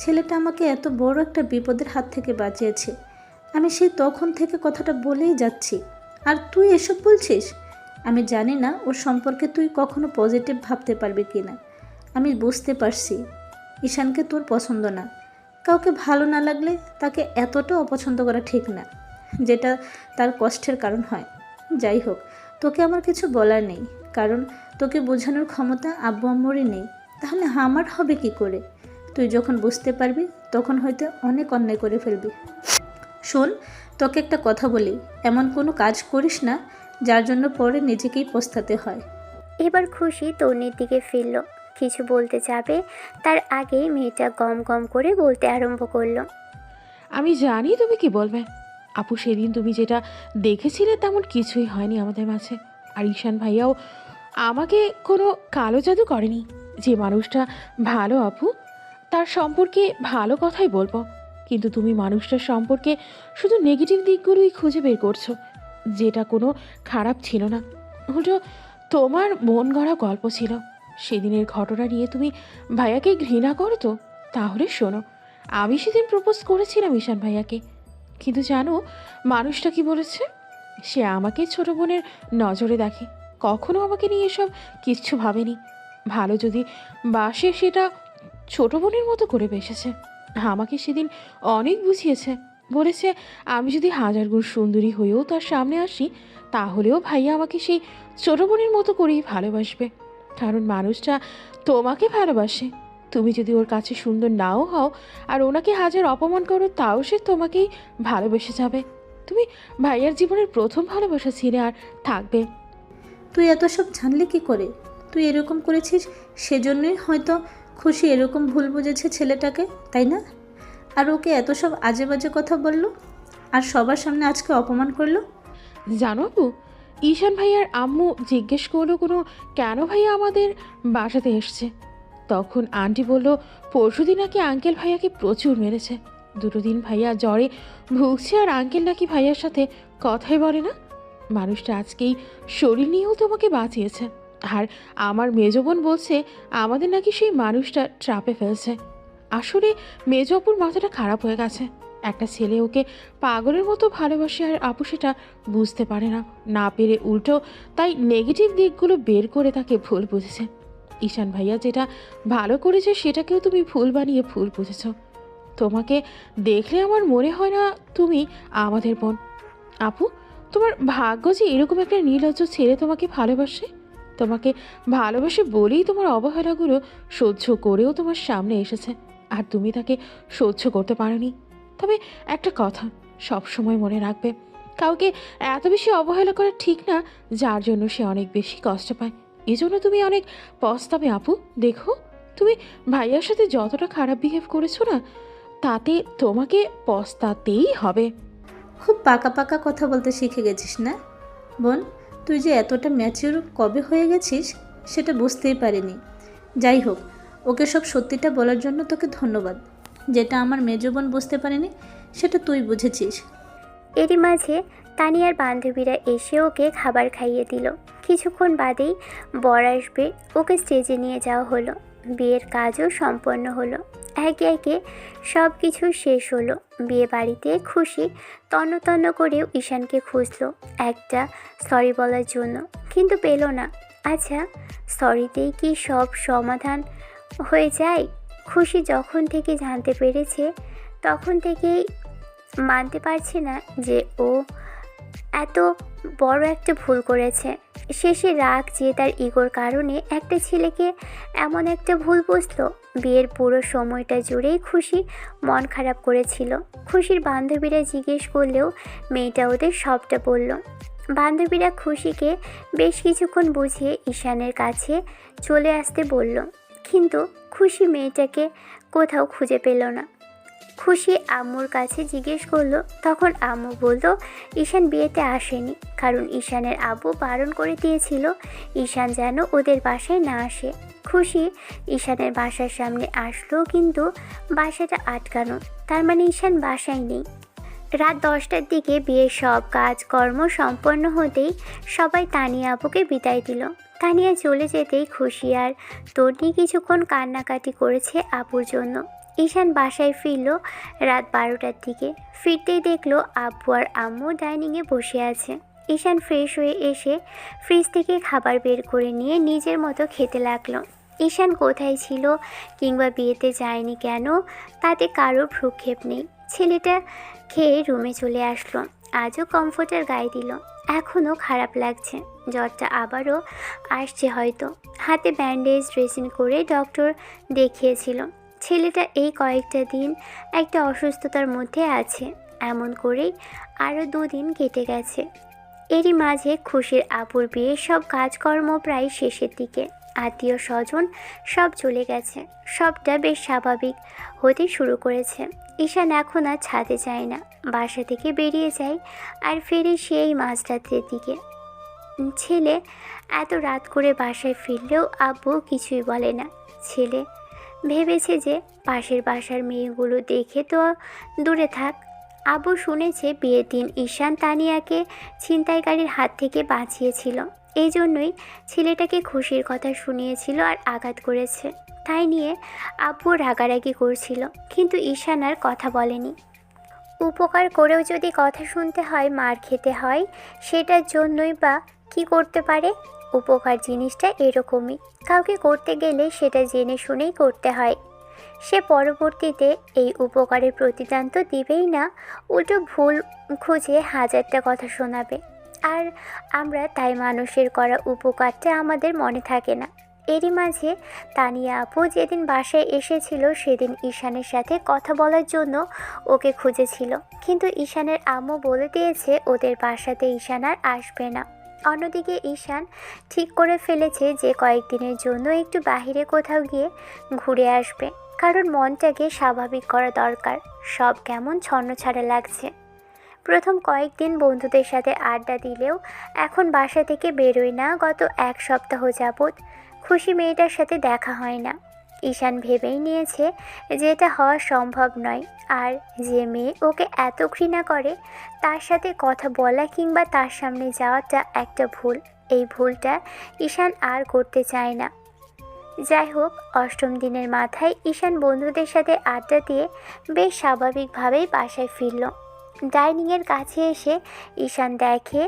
ছেলেটা আমাকে এত বড় একটা বিপদের হাত থেকে বাঁচিয়েছে। আমি সেই তখন থেকে কথাটা বলেই যাচ্ছি, আর তুই এসব বলছিস? আমি জানি না ওর সম্পর্কে তুই কখনো পজিটিভ ভাবতে পারবি কি না। আমি বুঝতে পারছি ঈশানকে তোর পছন্দ না। কাউকে ভালো না লাগলে তাকে এতটা অপছন্দ করা ঠিক না, যেটা তার কষ্টের কারণ হয়। যাই হোক, তোকে আমার কিছু বলার নেই, কারণ তোকে বোঝানোর ক্ষমতা আব্বু আম্মুরই নেই। তাহলে আমার হবে কি করে? তুই যখন বুঝতে পারবি তখন হয়তো অনেক অন্যায় করে ফেলবি। শোন, তোকে একটা কথা বলি, এমন কোনো কাজ করিস না যার জন্য পরে নিজেকেই পস্তাতে হয়। এবার খুশি তন্নির দিকে ফিরল। কিছু বলতে যাবে তার আগেই মেয়েটা গম গম করে বলতে আরম্ভ করলো। আমি জানি তুমি কি বলবে। আপু, সেদিন তুমি যেটা দেখেছিলে তেমন কিছুই হয়নি আমাদের মাঝে। আর ঈশান ভাইয়াও আমাকে কোনো কালো জাদু করেনি। যে মানুষটা ভালো আপু, তার সম্পর্কে ভালো কথাই বলবো। কিন্তু তুমি মানুষটার সম্পর্কে শুধু নেগেটিভ দিকগুলোই খুঁজে বের করছো, যেটা কোনো খারাপ ছিল না, উল্টো তোমার মন গড়া গল্প ছিল। সেদিনের ঘটনা নিয়ে তুমি ভাইয়াকে ঘৃণা করো তো? তাহলে শোনো, আমি সেদিন প্রপোজ করেছিলাম ঈশান ভাইয়াকে, কিন্তু জানো মানুষটা কি বলেছে? সে আমাকে ছোট বোনের নজরে দেখে, কখনো আমাকে নিয়ে এসব কিচ্ছু ভাবেনি। ভালো যদি বাসে সেটা ছোট বোনের মতো করে বেসেছে। আমাকে সেদিন অনেক বুঝিয়েছে, বলেছে আমি যদি হাজার গুণ সুন্দরী হয়েও তার সামনে আসি, তাহলেও ভাইয়া আমাকে সেই ছোট বোনের মতো করেই ভালোবাসবে। কারণ মানুষটা তোমাকে ভালোবাসে। তুমি যদি ওর কাছে সুন্দর নাও হও আর ওনাকে হাজার অপমান করো, তাও সে তোমাকেই ভালোবেসে যাবে। তুমি ভাইয়ার জীবনের প্রথম ভালোবাসা ছিলে আর থাকবে। তুই এত সব জানলে কি করে? তুই এরকম করেছিস, সেজন্যই হয়তো খুশি এরকম ভুল বুঝেছে ছেলেটাকে, তাই না? আর ওকে এত সব আজে বাজে কথা বললো, আর সবার সামনে আজকে অপমান করলো। জানো আপু, ঈশান ভাইয়ার আম্মু জিজ্ঞেস করলো কোনো কেন ভাইয়া আমাদের বাসাতে এসছে। তখন আন্টি বলল পরশুদিন নাকি আঙ্কেল ভাইয়াকে প্রচুর মেরেছে। 2 দিন ভাইয়া জ্বরে ভুগছে, আর আঙ্কেল নাকি ভাইয়ার সাথে কথাই বলে না। মানুষটা আজকেই শরীর নিয়েও তোমাকে বাঁচিয়েছে। আর আমার মেজো বোন বলছে আমাদের নাকি সেই মানুষটা ট্রাপে ফেলছে। আসলে মেজো আপুর মাথাটা খারাপ হয়ে গেছে। একটা ছেলে ওকে পাগলের মতো ভালোবাসে, আর আপু সেটা বুঝতে পারে না, না পেরে উল্টো তাই নেগেটিভ দিকগুলো বের করে তাকে ভুল বুঝেছে। ঈশান ভাইয়া যেটা ভালো করেছে সেটাকেও তুমি ভুল বানিয়ে ভুল বুঝেছ। তোমাকে দেখলে আমার মনে হয় না তুমি আমাদের বোন। আপু, তোমার ভাগ্য যে এরকম একটা নির্লজ্জ ছেলে তোমাকে ভালোবাসে। তোমাকে ভালোবাসে বলেই তোমার অবহেলাগুলো সহ্য করেও তোমার সামনে এসেছে, আর তুমি তাকে সহ্য করতে পারোনি। তবে একটা কথা সব সময় মনে রাখবে, কাউকে এত বেশি অবহেলা করা ঠিক না যার জন্য সে অনেক বেশি কষ্ট পায়। এজন্য তুমি অনেক পস্তাবে আপু। দেখো, তুমি ভাইয়ার সাথে যতটা খারাপ বিহেভ করেছো না, তাতে তোমাকে পস্তাতেই হবে। খুব পাকা পাকা কথা বলতে শিখে গেছিস না বোন? তুই যে এতটা ম্যাচিউর কবে হয়ে গেছিস সেটা বুঝতেই পারিনি। যাই হোক, ওকে সব সত্যিটা বলার জন্য তোকে ধন্যবাদ। যেটা আমার মেজো বোন বুঝতে পারেনি সেটা তুই বুঝেছিস। এরই মাঝে তানিয়ার বান্ধবীরা এসে ওকে খাবার খাইয়ে দিল। কিছুক্ষণ বাদেই বর আসবে, ওকে স্টেজে নিয়ে যাওয়া হলো। বিয়ের কাজও সম্পন্ন হলো। একে একে সব কিছু শেষ হলো। বিয়ে বাড়িতে খুশি তন্ন তন্ন করেও ঈশানকে খুঁজলো একটা সরি বলার জন্য, কিন্তু পেল না। আচ্ছা, সরিতেই কি সব সমাধান হয়ে যায়? খুশি যখন থেকে জানতে পেরেছে তখন থেকেই মানতে পারছে না যে ও এত বড় একটা ভুল করেছে। শেষে রাগ যে তার ইগোর কারণে একটা ছেলেকে এমন একটা ভুল বুঝলো। বিয়ের পুরো সময়টা জুড়েই খুশি মন খারাপ করেছিল। খুশির বান্ধবীরা জিজ্ঞেস করলেও মেয়েটা ওদের সবটা বলল। বান্ধবীরা খুশিকে বেশ কিছুক্ষণ বুঝিয়ে ঈশানের কাছে চলে আসতে বলল, কিন্তু খুশি মেয়েটাকে কোথাও খুঁজে পেল না। খুশি আম্মুর কাছে জিজ্ঞেস করলো, তখন আম্মু বলল ঈশান বিয়েতে আসেনি, কারণ ঈশানের আব্বু বারণ করে দিয়েছিল ঈশান যেন ওদের বাসায় না আসে। খুশি ঈশানের বাসার সামনে আসলো, কিন্তু বাসাটা আটকানো, তার মানে ঈশান বাসায় নেই। রাত 10টার দিকে বিয়ের সব কাজকর্ম সম্পন্ন হতেই সবাই তানিয়া আপুকে বিদায় দিল। তানিয়া চলে যেতেই খুশি আর তন্নি কিছুক্ষণ কান্নাকাটি করেছে আপুর জন্য। ঈশান বাসায় ফিরল রাত 12টার দিকে। ফিরতেই দেখলো আব্বু আর আম্মু ডাইনিংয়ে বসে আছে। ঈশান ফ্রেশ হয়ে এসে ফ্রিজ থেকে খাবার বের করে নিয়ে নিজের মতো খেতে লাগলো। ঈশান কোথায় ছিল কিংবা বিয়েতে যায়নি কেন, তাতে কারোর ভ্রুক্ষেপ নেই। ছেলেটা খেয়ে রুমে চলে আসলো। আজও কমফোর্টার গায়ে দিল। এখনও খারাপ লাগছে, জ্বরটা আবারও আসছে হয়তো। হাতে ব্যান্ডেজ ড্রেসিং করে ডক্টর দেখিয়েছিল। ছেলেটা এই কয়েকটা দিন একটা অসুস্থতার মধ্যে আছে। এমন করেই আরও 2 দিন কেটে গেছে। এরই মাঝে খুশির আপুর বিয়ের সব কাজকর্ম প্রায় শেষের দিকে। আত্মীয় স্বজন সব চলে গেছে, সবটা বেশ স্বাভাবিক হতে শুরু করেছে। ঈশান এখন আর ছাদে যায় না, বাসা থেকে বেরিয়ে যায় আর ফিরে সেই মাঝরাতের দিকে। ছেলে এত রাত করে বাসায় ফিরলেও আব্বু কিছুই বলে না। ছেলে ভেবেছে যে পাশের বাসার মেয়েগুলো দেখে তো দূরে থাক। আব্বু শুনেছে বিয়ের দিন ঈশান তানিয়াকে ছিনতাইকারীর হাত থেকে বাঁচিয়েছিল, এই জন্যই ছেলেটাকে খুশির কথা শুনিয়েছিল আর আঘাত করেছে। তাই নিয়ে আব্বু রাগারাগি করছিল, কিন্তু ঈশান আর কথা বলেনি। উপকার করেও যদি কথা শুনতে হয়, মার খেতে হয়, সেটার জন্যই বা কি করতে পারে? উপকার জিনিসটা এরকমই, কাউকে করতে গেলে সেটা জেনে শুনেই করতে হয়। সে পরবর্তীতে এই উপকারের প্রতিদান তো দিবেই না, উল্টো ভুল খুঁজে হাজারটা কথা শোনাবে। আর আমরা তাই মানুষের করা উপকারটা আমাদের মনে থাকে না। এরই মাঝে তানিয়া আপু যেদিন বাসায় এসেছিল সেদিন ঈশানের সাথে কথা বলার জন্য ওকে খুঁজেছিল, কিন্তু ঈশানের আম্মু বলে দিয়েছে ওদের বাসাতে ঈশান আর আসবে না। অন্যদিকে ঈশান ঠিক করে ফেলেছে যে কয়েকদিনের জন্য একটু বাইরে কোথাও গিয়ে ঘুরে আসবে, কারণ মনটাকে স্বাভাবিক করা দরকার। সব কেমন ছন্নছাড়া লাগছে। প্রথম কয়েকদিন বন্ধুদের সাথে আড্ডা দিলেও এখন বাসা থেকে বেরোয় না। গত 1 সপ্তাহ যাবৎ খুশি মেয়েটার সাথে দেখা হয় না। ঈশান ভেবেই নিয়েছে যে এটা হওয়া সম্ভব নয়, আর যে মেয়ে ওকে এত ঘৃণা করে তার সাথে কথা বলা কিংবা তার সামনে যাওয়াটা একটা ভুল। এই ভুলটা ঈশান আর করতে চায় না। যাই হোক, 8ম দিনের মাথায় ঈশান বন্ধুদের সাথে আড্ডা দিয়ে বেশ স্বাভাবিকভাবেই বাসায় ফিরল। ডাইনিংয়ের কাছে এসে ঈশান দেখে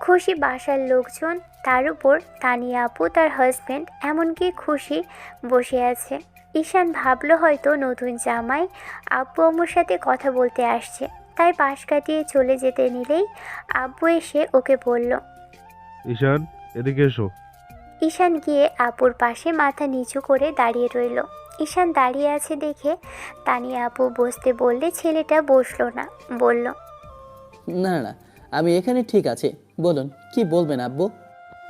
খুশি, বাসার লোকজন, তার উপর তানিয়া আপু, তার হাজব্যান্ড, এমনকি খুশি বসে আছে। ঈশান ভাবলো হয়তো নতুন জামাই আব্বু আম্মুর সাথে কথা বলতে আসছে, তাই পাশ কাটিয়ে চলে যেতে নিলেই আব্বু এসে ওকে বলল, ঈশান, এদিকে এসো। ঈশান গিয়ে আপুর পাশে মাথা নিচু করে দাঁড়িয়ে রইল। ঈশান দাঁড়িয়ে আছে দেখে তানিয়া আপু বসতে বললে ছেলেটা বসলো না, বলল, না না না, আমি এখানে ঠিক আছে, বলুন কি বলবেন আব্বু?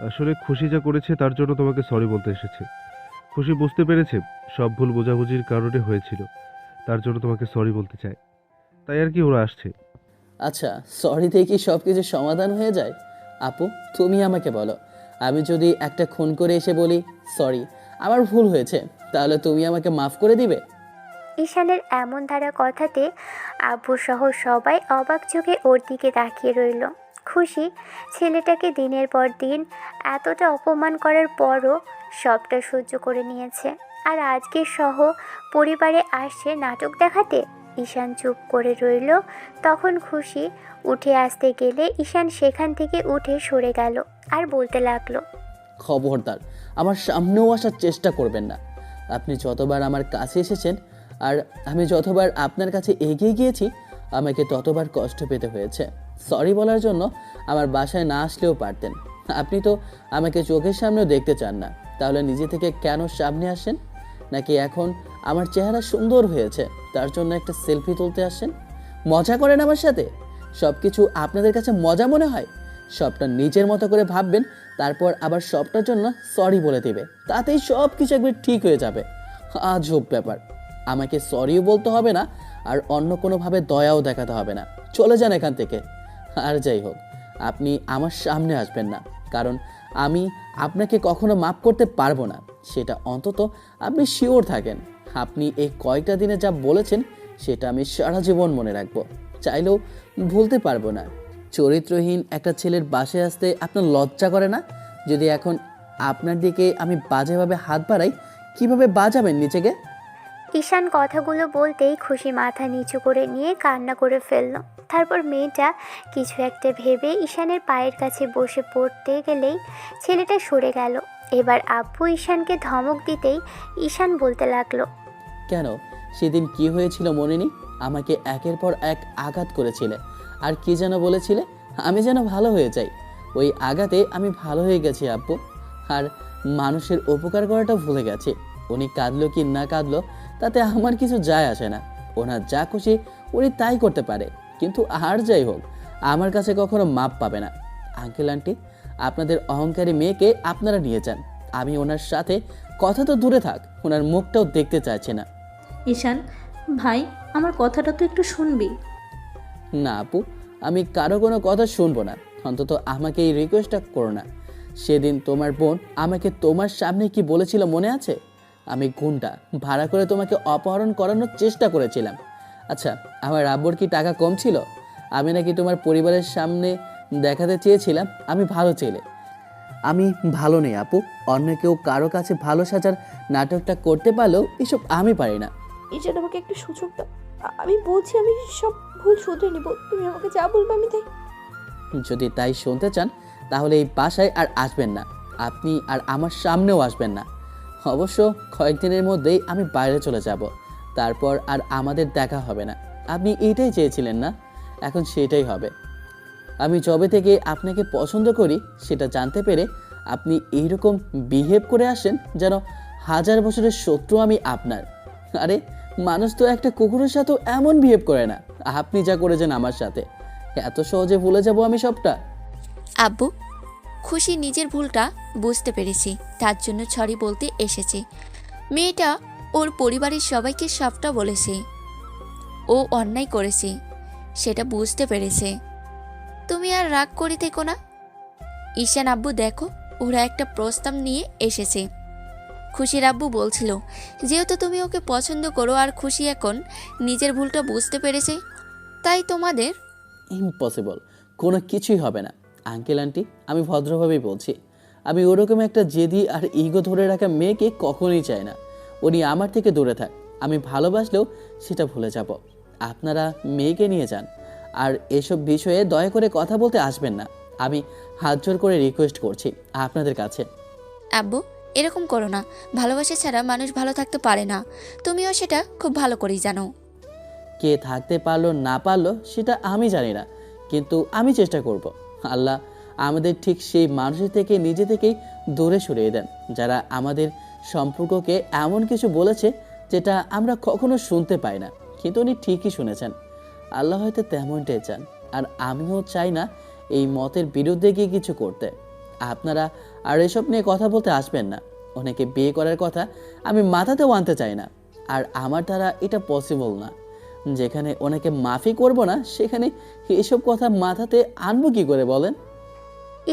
আসলে খুশি যা করেছে তার জন্য তোমাকে সরি বলতে এসেছে। খুশি বুঝতে পেরেছে সব ভুল বোঝাবুঝির কারণে হয়েছিল, তার জন্য তোমাকে সরি বলতে চায়, তাই আর কি ওরা আসছে। আচ্ছা, সরিতেই কি সব কিছু সমাধান হয়ে যায়? আপু, তুমি আমাকে বলো, আমি যদি একটা খুন করে এসে বলি সরি, আমার ভুল হয়েছে, তাহলে তুমি আমাকে মাফ করে দিবে? ঈশানের এমন ধারা কথাতে আব্বু সহ সবাই অবাক চোখে ওর দিকে তাকিয়ে রইল। খুশি ছেলেটাকে দিনের পর দিন এতটা অপমান করার পরও সবটা সহ্য করে নিয়েছে, আর আজকে সহ পরিবারে আসছে নাটক দেখাতে। ঈশান চুপ করে রইল। তখন খুশি উঠে আসতে গেলে ঈশান সেখান থেকে উঠে সরে গেল আর বলতে লাগলো, খবরদার আমার সামনেও আসার চেষ্টা করবেন না। আপনি যতবার আমার কাছে এসেছেন আর আমি যতবার আপনার কাছে এগিয়ে গিয়েছি, আমাকে ততবার কষ্ট পেতে হয়েছে। সরি বলার জন্য আমার বাসায় না আসলেও পারতেন। আপনি তো আমাকে চোখের সামনেও দেখতে চান না, তাহলে নিজে থেকে কেন সামনে আসেন? নাকি এখন আমার চেহারা সুন্দর হয়েছে তার জন্য একটা সেলফি তুলতে আসেন? মজা করেন আমার সাথে? সব কিছু আপনাদের কাছে মজা মনে হয়? সবটা নিজের মতো করে ভাববেন, তারপর আবার সবটার জন্য সরি বলে দেবে, তাতেই সব কিছু একবার ঠিক হয়ে যাবে। আজব ব্যাপার। আমাকে সরিও বলতে হবে না, আর অন্য কোনোভাবে দয়াও দেখাতে হবে না। চলে যান এখান থেকে। আর যাই হোক, আপনি আমার সামনে আসবেন না, কারণ আমি আপনাকে কখনো মাফ করতে পারবো না, সেটা অন্তত আপনি শিওর থাকেন। আপনি এই কয়েকটা দিনে যা বলেছেন সেটা আমি সারা জীবন মনে রাখবো, চাইলেও ভুলতে পারবো না। চরিত্রহীন একটা ছেলের বাসায় আসতে আপনার লজ্জা করে না? যদি এখন আপনার দিকে আমি বাজেভাবে হাত বাড়াই, কিভাবে বাজাবেন নিচেকে? ঈশান কথাগুলো বলতেই খুশি মাথা নিচু করে নিয়ে কান্না করে ফেলল। তারপর মেয়েটা কিছু একটা ভেবে ঈশানের পায়ের কাছে বসে পড়তে গেলেই ছেলেটা সরে গেল। এবার আব্বু ঈশানকে ধমক দিতেই ঈশান বলতে লাগলো, কেন, সেদিন কি হয়েছিল মনে নেই? আমাকে একের পর এক আঘাত করেছিলে, আর কি যেন বলেছিলে আমি যেন ভালো হয়ে যাই। ওই আঘাতে আমি ভালো হয়ে গেছি আব্বু, আর মানুষের উপকার করাটা ভুলে গেছি। উনি কাঁদলো কি না কাঁদলো তাতে আমার কিছু যায় আসে না, ওনার যা খুশি উনি তাই করতে পারে। কিন্তু আর যাই হোক, আমার কাছে কখনো মাপ পাবে না। আঙ্কেল আন্টি, আপনাদের অহংকারী মেয়েকে আপনারা নিয়ে যান। আমি ওনার সাথে কথা তো দূরে থাক, ওনার মুখটাও দেখতে চাইছে না। ঈশান ভাই, আমার কথাটা তো একটু শুনবি। না আপু, আমি কারো কোনো কথা শুনবো না, অন্তত আমাকে এই রিকোয়েস্টটা করো না। সেদিন তোমার বোন আমাকে তোমার সামনে কি বলেছিল মনে আছে? আমি গুন্ডা ভাড়া করে তোমাকে অপহরণ করানোর চেষ্টা করেছিলাম। আচ্ছা, আমার আব্বুর কি টাকা কম ছিল? আমি নাকি তোমার পরিবারের সামনে দেখাতে চেয়েছিলাম আমি ভালো ছেলে। আমি ভালো নেই আপু, অন্য কেউ কারো কাছে ভালো সাজার নাটকটা করতে পারলেও এসব আমি পারি না। ঈশান আমাকে একটা সুযোগ দাও। আমি বলছি আমি সব ভুল শুধরে নেব। তুমি আমাকে যা বলবে আমি তাই। যদি তাই শুনতে চান তাহলে এই বাসায় আর আসবেন না, আপনি আর আমার সামনেও আসবেন না। অবশ্য কয়েকদিনের মধ্যেই আমি বাইরে চলে যাব, তারপর আর আমাদের দেখা হবে না। আপনি এটাই চেয়েছিলেন না? এখন সেটাই হবে। আমি যবে থেকে আপনাকে পছন্দ করি সেটা জানতে পেরে আপনি এইরকম বিহেভ করে আসেন যেন 1000 বছরের শত্রু আমি আপনার। আরে মানুষ তো একটা কুকুরের সাথেও এমন বিহেভ করে না। আপনি যা করেছেন আমার সাথে, এত সহজে ভুলে যাব আমি সবটা? আব্বু, খুশি নিজের ভুলটা বুঝতে পেরেছি, তার জন্য সরি বলতে এসেছি। মেয়েটা ওর পরিবারের সবাইকে সবটা বলেছে, ও অন্যায় করেছে সেটা বুঝতে পেরেছে। তুমি আর রাগ করে থেকো না। ঈশান আব্বু, দেখো ওরা একটা প্রস্তাব নিয়ে এসেছে। খুশির আব্বু বলছিল যেহেতু তুমি ওকে পছন্দ করো আর খুশি এখন নিজের ভুলটা বুঝতে পেরেছে, তাই তোমাদের ইম্পসিবল, কোনো কিছুই হবে না। আঙ্কেল আন্টি, আমি ভদ্রভাবেই বলছি, আমি ওরকম একটা জেদি আর ইগো ধরে রাখা মেয়েকে কখনোই চাই না। উনি আমার থেকে দূরে থাক, আমি ভালোবাসলেও সেটা ভুলে যাব। আপনারা মেয়েকে নিয়ে যান, আর এসব বিষয়ে দয়া করে কথা বলতে আসবেন না। আমি হাত জোর করে রিকোয়েস্ট করছি আপনাদের কাছে। আব্বু, এরকম করো না। ভালোবাসা ছাড়া মানুষ ভালো থাকতে পারে না, তুমিও সেটা খুব ভালো করেই জানো। কে থাকতে পারলো না পারলো সেটা আমি জানি না, কিন্তু আমি চেষ্টা করব। আল্লাহ আমাদের ঠিক সেই মানুষের থেকে নিজে থেকেই দূরে সরিয়ে দেন, যারা আমাদের সম্পর্ককে এমন কিছু বলেছে যেটা আমরা কখনো শুনতে পাই না, কিন্তু উনি ঠিকই শুনেছেন। আল্লাহ হয়তো তেমনটাই চান, আর আমিও চাই না এই মতের বিরুদ্ধে গিয়ে কিছু করতে। আপনারা আর এসব নিয়ে কথা বলতে আসবেন না। অনেকে বিয়ে করার কথা আমি মাথাতেও আনতে চাই না, আর আমার দ্বারা এটা পসিবল না। যেখানে ওনাকে মাফি করব না, সেখানে এসব কথা মাথাতে আনবো কি করে বলেন?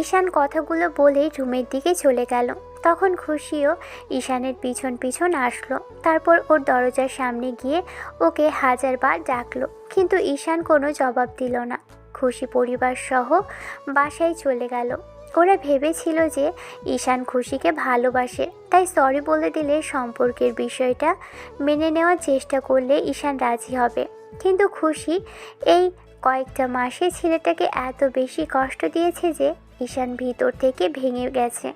ঈশান কথাগুলো বলে রুমের দিকে চলে গেল। তখন খুশিও ঈশানের পিছন পিছন আসলো। তারপর ওর দরজার সামনে গিয়ে ওকে 1000 বার ডাকলো, কিন্তু ঈশান কোনো জবাব দিল না। খুশি পরিবার সহ বাসায় চলে গেল। ওরা ভেবেছিল যে ঈশান খুশিকে ভালোবাসে, তাই সরি বলে দিলে সম্পর্কের বিষয়টা মেনে নেওয়ার চেষ্টা করলে ঈশান রাজি হবে। কিন্তু খুশি এই কয়েকটা মাসে ছেলেটাকে এত বেশি কষ্ট দিয়েছে যে ঈশান ভিতর থেকে ভেঙে গেছে।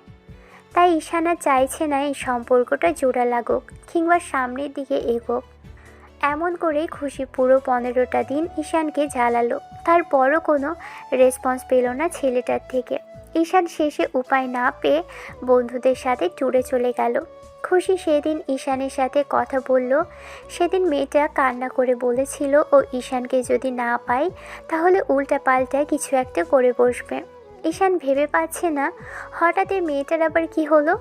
তাই ঈশান আর চাইছে না এই সম্পর্কটা জোড়া লাগুক কিংবা সামনের দিকে এগোক। এমন করেই খুশি পুরো 15টা দিন ঈশানকে জ্বালালো, তারপরও কোনো রেসপন্স পেল না ছেলেটার থেকে। ঈশান শেষে উপায় না পেয়ে বন্ধুদের সাথে ট্যুরে চলে গেল। খুশি সেদিন ঈশানের সাথে কথা বলল। সেদিন মেয়েটা কান্না করে বলেছিল ও ঈশানকে যদি না পায় তাহলে উল্টাপাল্টা কিছু একটা করে বসবে। ঈশান ভেবে পাচ্ছে না হঠাৎ এই মেয়েটার আবার কি হলো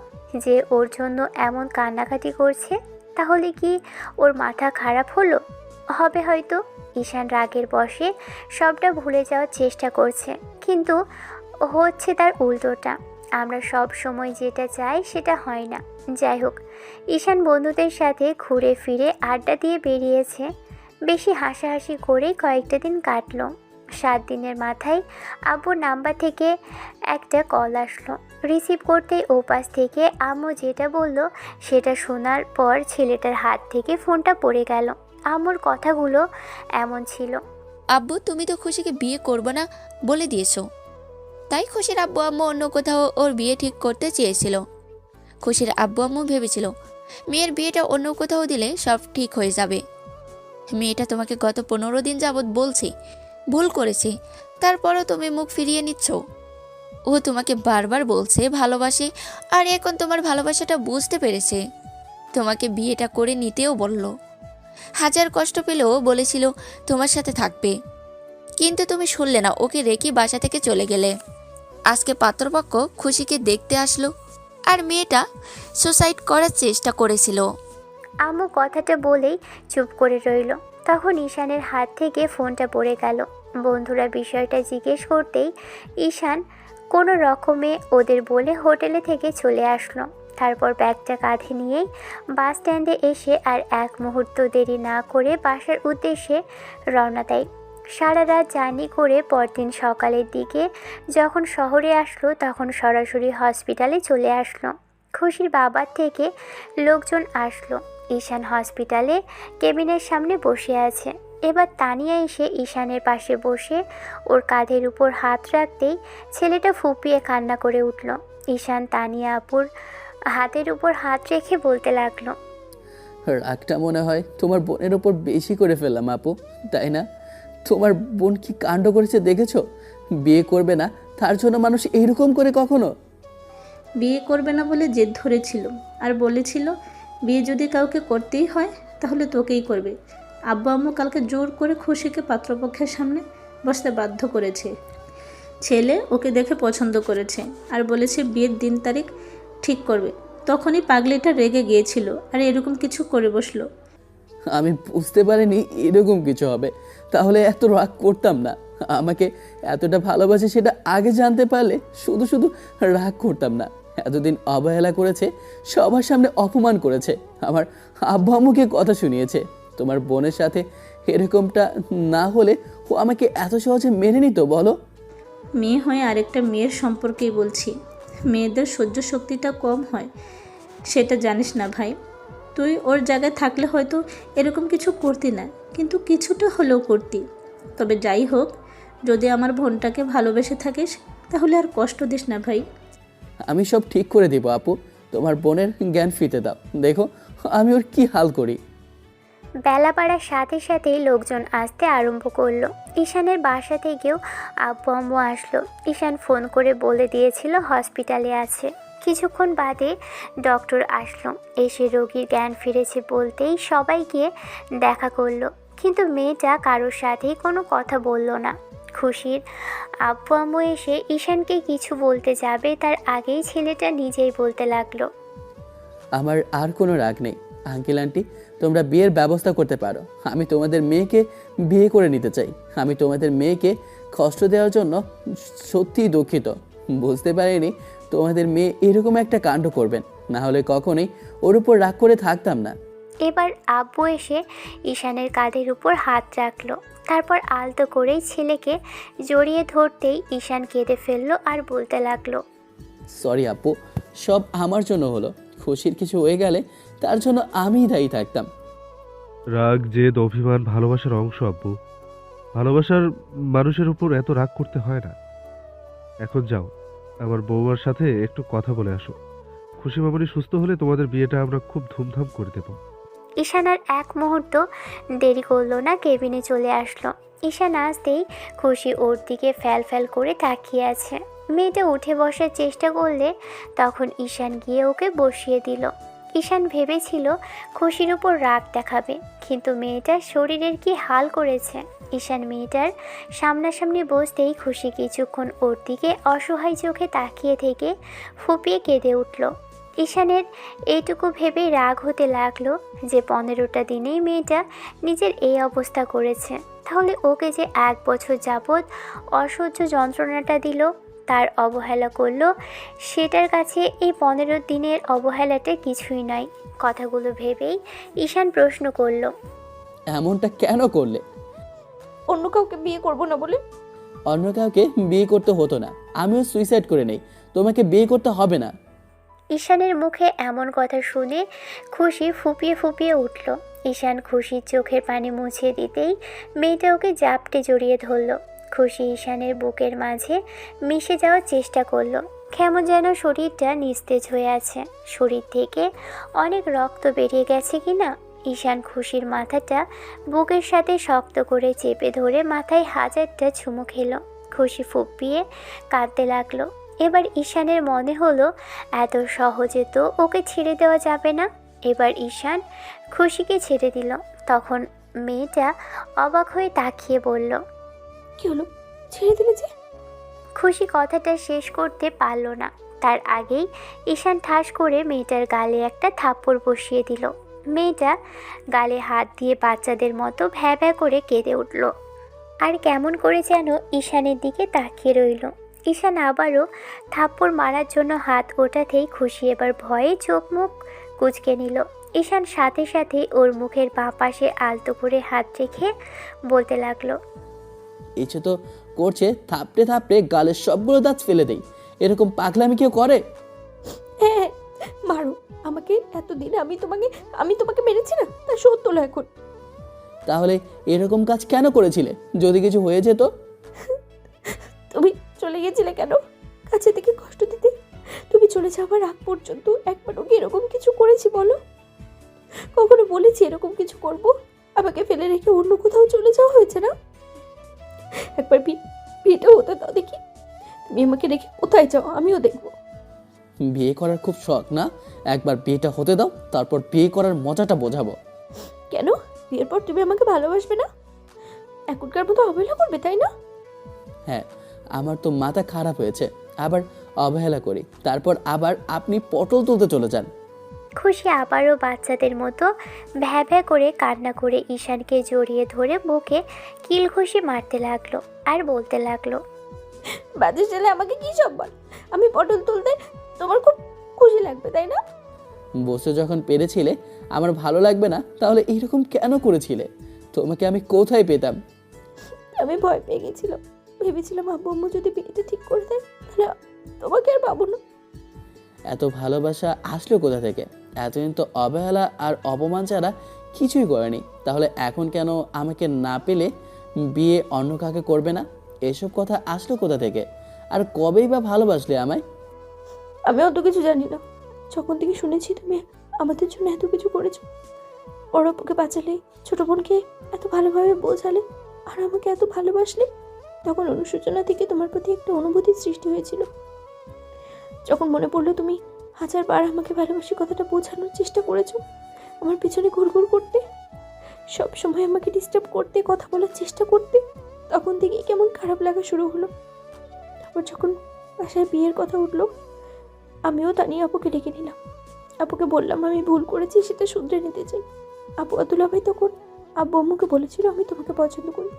যে ওর জন্য এমন কান্নাকাটি করছে। তাহলে কি ওর মাথা খারাপ হলো? হবে হয়তো। ঈশান রাগের বশে সবটা ভুলে যাওয়ার চেষ্টা করছে, কিন্তু হচ্ছে তার উল্টোটা। আমরা সব সময় যেটা চাই সেটা হয় না। যাই হোক, ঈশান বন্ধুদের সাথে ঘুরে ফিরে আড্ডা দিয়ে বেরিয়েছে। বেশি হাসাহাসি করেই কয়েকটা দিন কাটলো। 7 দিনের মাথায় আব্বুর নাম্বার থেকে একটা কল আসলো। রিসিভ করতেই ওপাশ থেকে আম্মু যেটা বলল সেটা শোনার পর ছেলেটার হাত থেকে ফোনটা পড়ে গেল। আম্মুর কথাগুলো এমন ছিল, আব্বু, তুমি তো খুশিকে বিয়ে করবে না বলে দিয়েছো, তাই খুশির আব্বু আম্মু অন্য কোথাও ওর বিয়ে ঠিক করতে চেয়েছিল। খুশির আব্বু আম্মু ভেবেছিল মেয়ের বিয়েটা অন্য কোথাও দিলে সব ঠিক হয়ে যাবে। মেয়েটা তোমাকে গত 15 দিন যাবৎ বলছে ভুল করেছে, তারপরও তুমি মুখ ফিরিয়ে নিচ্ছ। ও তোমাকে বারবার বলছে ভালোবাসে, আর এখন তোমার ভালোবাসাটা বুঝতে পেরেছে। তোমাকে বিয়েটা করে নিতেও বলল, 1000 কষ্ট পেলেও বলেছিল তোমার সাথে থাকবে, কিন্তু তুমি শুনলে না, ওকে রেখে বাসা থেকে চলে গেলে। আজকে পাত্রপক্ষ খুশিকে দেখতে আসলো আর মেয়েটা সুসাইড করার চেষ্টা করেছিল। আম্মু কথাটা বলেই চুপ করে রইল। তখন ঈশানের হাত থেকে ফোনটা পড়ে গেল। বন্ধুরা বিষয়টা জিজ্ঞেস করতেই ঈশান কোনো রকমে ওদের বলে হোটেলে থেকে চলে আসলো। তারপর ব্যাগটা কাঁধে নিয়েই বাস স্ট্যান্ডে এসে আর এক মুহূর্ত দেরি না করে বাসার উদ্দেশ্যে রওনা দেয়। সারা রাত জার্নি করে পরদিন সকালের দিকে যখন শহরে আসলো তখন সরাসরি হসপিটালে চলে আসলো। খুশির বাবার থেকে লোকজন আসলো। ঈশান হসপিটালে কেবিনের সামনে বসে আছে। এবার তানিয়া এসে ঈশানের পাশে বসে ওর কাঁধের উপর হাত রাখতেই ছেলেটা ফুপিয়ে কান্না করে উঠল। ঈশান তানিয়া আপুর হাতের উপর হাত রেখে বলতে লাগলো, রাগটা মনে হয় তোমার বোনের ওপর বেশি করে ফেললাম আপু, তাই না? তোমার বোন কি কাণ্ড করেছে দেখেছো? বিয়ে করবে না তার জন্য মানুষ এইরকম করে কখনো? বিয়ে করবে না বলে জেদ ধরেছিল আর বলেছিল বিয়ে যদি কাউকে করতেই হয় তাহলে তোকেই করবে। আব্বু আম্মু কালকে জোর করে খুশিকে পাত্রপক্ষের সামনে বসতে বাধ্য করেছে। ছেলে ওকে দেখে পছন্দ করেছে আর বলেছে বিয়ের দিন তারিখ ঠিক করবে। তখনই পাগলিটা রেগে গিয়েছিল আর এরকম কিছু করে বসলো। আমি বুঝতে পারিনি এরকম কিছু হবে, তাহলে এত রাগ করতাম না। আমাকে এতটা ভালোবাসে সেটা আগে জানতে পারলে শুধু শুধু রাগ করতাম না। এতদিন অবহেলা করেছে, সবার সামনে অপমান করেছে, আমার আব্বু আম্মুকে কথা শুনিয়েছে। তোমার বোনের সাথে এরকমটা না হলে ও আমাকে এত সহজে মেনে নিত বলো? মেয়ে হয়ে আরেকটা মেয়ের সম্পর্কেই বলছি। মেয়েদের সহ্য শক্তিটা কম হয়, সেটা জানিস না ভাই। তুই ওর জায়গায় থাকলে হয়তো এরকম কিছু করতি না, কিন্তু কিছুটা হলেও করতি। তবে যাই হোক, যদি আমার বোনটাকে ভালোবেসে থাকিস তাহলে আর কষ্ট দিস না ভাই। আমি সব ঠিক করে দিব আপু, তোমার বোনের জ্ঞান ফিতে দাও, দেখো আমি ওর কি হাল করি। বেলা বাড়ার সাথে সাথেই লোকজন আসতে আরম্ভ করলো। ঈশানের বাসা থেকেও আব্বু আম্মু আসলো। ঈশান ফোন করে বলে দিয়েছিল হসপিটালে আছে। কিছুক্ষণ বাদে ডক্টর আসলো। এসে রোগীর জ্ঞান ফিরেছে বলতেই সবাই গিয়ে দেখা করলো, কিন্তু মেয়েটা কারোর সাথেই কোনো কথা বলল না। খুশির আব্বু আম্মু এসে ঈশানকে কিছু বলতে যাবে তার আগেই ছেলেটা নিজেই বলতে লাগলো, আমার আর কোনো রাগ নেই আঙ্কেল আন্টি, তোমরা বিয়ের ব্যবস্থা করতে পারো। আমি তোমাদের মেয়েকে বিয়ে করে নিতে চাই। আমি তোমাদের মেয়েকে কষ্ট দেওয়ার জন্য সত্যিই দুঃখিত। বুঝতে পারিনি তোমাদের মেয়ে এরকম একটা কাণ্ড করবেন, না হলে কখনোই ওর উপর রাগ করে থাকতাম না। এবার আব্বু এসে ঈশানের কাঁধের উপর হাত রাখলো। তারপর আলতো করেই ছেলেকে জড়িয়ে ধরতেই ঈশান কেঁদে ফেললো আর বলতে লাগলো, সরি আপু, সব আমার জন্য হলো। খুশির কিছু হয়ে গেলে তার জন্য আমিই দায়ী থাকতাম। রাগ, জেদ, অভিমান ভালোবাসার অংশ আব্বু। ভালোবাসার মানুষের উপর এত রাগ করতে হয় না। এখন যাও, আমার বৌমার সাথে একটু কথা বলে আসো। খুশি মামনি সুস্থ হলে তোমাদের বিয়েটা আমরা খুব ধুমধাম করে দেব। ঈশান আর এক মুহূর্ত দেরি করলো না, কেবিনে চলে আসলো। ঈশান আসতেই খুশি ওর দিকে ফ্যাল ফ্যাল করে তাকিয়ে আছে। মেয়েটা উঠে বসার চেষ্টা করলে তখন ঈশান গিয়ে ওকে বসিয়ে দিল। ঈশান ভেবেছিল খুশির উপর রাগ দেখাবে, কিন্তু মেয়েটার শরীরের কি হাল করেছে। ঈশান মেয়েটার সামনাসামনি বসতেই খুশি কিছুক্ষণ ওর দিকে অসহায় চোখে তাকিয়ে থেকে ফুপিয়ে কেঁদে উঠল। ঈশানের এইটুকু ভেবেই রাগ হতে লাগলো যে 15টা দিনেই মেয়েটা নিজের এই অবস্থা করেছে, তাহলে ওকে যে 1 বছর যাবৎ অসহ্য যন্ত্রণাটা দিল, তার অবহেলা করলো, সেটার কাছে এই 15 দিনের অবহেলাটা কিছুই নয়। কথাগুলো ভেবেই ঈশান প্রশ্ন করলো, এমনটা কেন করলে? অন্য কাউকে বিয়ে করব না বলে। অন্য কাউকে বিয়ে করতে হতো না, আমিও সুইসাইড করে নেই, তোমাকে বিয়ে করতে হবে না। ঈশানের মুখে এমন কথা শুনে খুশি ফুপিয়ে ফুপিয়ে উঠল। ঈশান খুশির চোখের পানি মুছিয়ে দিতেই মেয়েটা ওকে জাপটে জড়িয়ে ধরল। খুশি ঈশানের বুকের মাঝে মিশে যাওয়ার চেষ্টা করলো। কেমন যেন শরীরটা নিস্তেজ হয়ে আছে, শরীর থেকে অনেক রক্ত বেরিয়ে গেছে কিনা। ঈশান খুশির মাথাটা বুকের সাথে শক্ত করে চেপে ধরে মাথায় হাজারটা চুমু খেলো। খুশি ফুপিয়ে কাঁদতে লাগলো। এবার ঈশানের মনে হলো এত সহজে তো ওকে ছেড়ে দেওয়া যাবে না। এবার ঈশান খুশিকে ছেড়ে দিল। তখন মেয়েটা অবাক হয়ে তাকিয়ে বলল, কি হলো, ছেড়ে দিলে যে? খুশি কথাটা শেষ করতে পারল না, তার আগেই ঈশান ঠাস করে মেয়েটার গালে একটা থাপ্পড় বসিয়ে দিল। মেয়েটা গালে হাত দিয়ে বাচ্চাদের মতো ভ্যা ভ্যা করে কেঁদে উঠল, আর কেমন করে যেন ঈশানের দিকে তাকিয়ে রইল। ঈশান আবারও থাপ্পড় মারার জন্য হাত ওঠাতেই খুশি এবার ভয়ে চোখ মুখ কুঁচকে নিল। ঈশান সাথে সাথে ওর মুখের বাঁ পাশে আলতো করে হাত রেখে বলতে লাগলো, ইচ্ছে তো করছে থাপড়ে থাপড়ে গালের সবগুলো দাঁত ফেলে দেই। এরকম পাগলামি কেউ করে? হ্যাঁ, মারো আমাকে। এতদিন আমি তোমাকে মেরেছি না, তা শোধ তোলো এখন। তাহলে এরকম কাজ কেন করেছিলে? যদি কিছু হয়ে যেত? তুমি চলে গেছিলে কেন কাছে থেকে কষ্ট দিতে? তুমি চলে যাওয়ার আগ পর্যন্ত একবারও কি এরকম কিছু করেছি বলো? কখনো বলেছি এরকম কিছু করব? আমাকে ফেলে রেখে অন্য কোথাও চলে যাওয়া হয়েছে না? একবার বিয়েটা হতে দাও দেখি। তুমি আমাকে রেখে কোথায় যাও আমিও দেখবো। বিয়ে করার খুব শখ না? একবার বিয়েটা হতে দাও, তারপর বিয়ে করার মজাটা বোঝাবো। কেন? বিয়ের পর তুমি আমাকে ভালোবাসবে না? এখনকার মতো অবহেলা করবে, তাই না? হ্যাঁ, আমার তো মাথা খারাপ হয়েছে, আবার অবহেলা করি, তারপর আবার আপনি পটল তুলতে চলে যান। খুশি আবারও বাচ্চাদের মতো ভ্যা ভ্যা করে কান্না করে ঈশানকে জড়িয়ে ধরে বুকে কিলঘুষি মারতে লাগলো আর বলতে লাগলো, বাজে ছেলে আমাকে কি সব বল? আমি পটল তুলতে তোমার খুব খুশি লাগবে, তাই না? বসে যখন পেরেছিলে আমার ভালো লাগবে না, তাহলে এরকম কেন করেছিলে? তোমাকে আমি কোথায় পেতাম? আমি ভয় পেয়ে গেছিলাম, ভেবেছিলাম আব্বু আম্মু যদি বিয়েটা ঠিক করে দেয় তাহলে তোমাকে আর পাবো না। এত ভালোবাসা আসলো কোথা থেকে? এতদিন তো অবহেলা আর অপমান ছাড়া কিছুই করেনি, তাহলে এখন কেন আমাকে না পেলে বিয়ে অন্য কাকে করবে না? এসব কথা আসলো কোথা থেকে? আর কবেই বা ভালোবাসলে আমায়? আমি অত কিছু জানি না। যখন থেকে শুনেছি তুমি আমাদের জন্য এত কিছু করেছো, বড় আপুকে বাঁচালে, ছোট বোনকে এত ভালোভাবে বোঝালে, আর আমাকে এত ভালোবাসলে, তখন অনুশোচনা থেকে তোমার প্রতি একটা অনুভূতির সৃষ্টি হয়েছিল। যখন মনে পড়লো তুমি 1000 বার আমাকে ভালোবাসি কথাটা বোঝানোর চেষ্টা করেছো, আমার পিছনে ঘুরঘুর করতে, সব সময় আমাকে ডিস্টার্ব করতে, কথা বলার চেষ্টা করতে, তখন থেকেই কেমন খারাপ লাগা শুরু হলো। তারপর যখন বাসায় বিয়ের কথা উঠলো, আমিও তা নিয়ে আপুকে ডেকে নিলাম। আপুকে বললাম আমি ভুল করেছি, সেটা শুধরে নিতে চাই। আপু আতুলা ভাই তখন আব্বু আম্মুকে বলেছিল আমি তোমাকে পছন্দ করি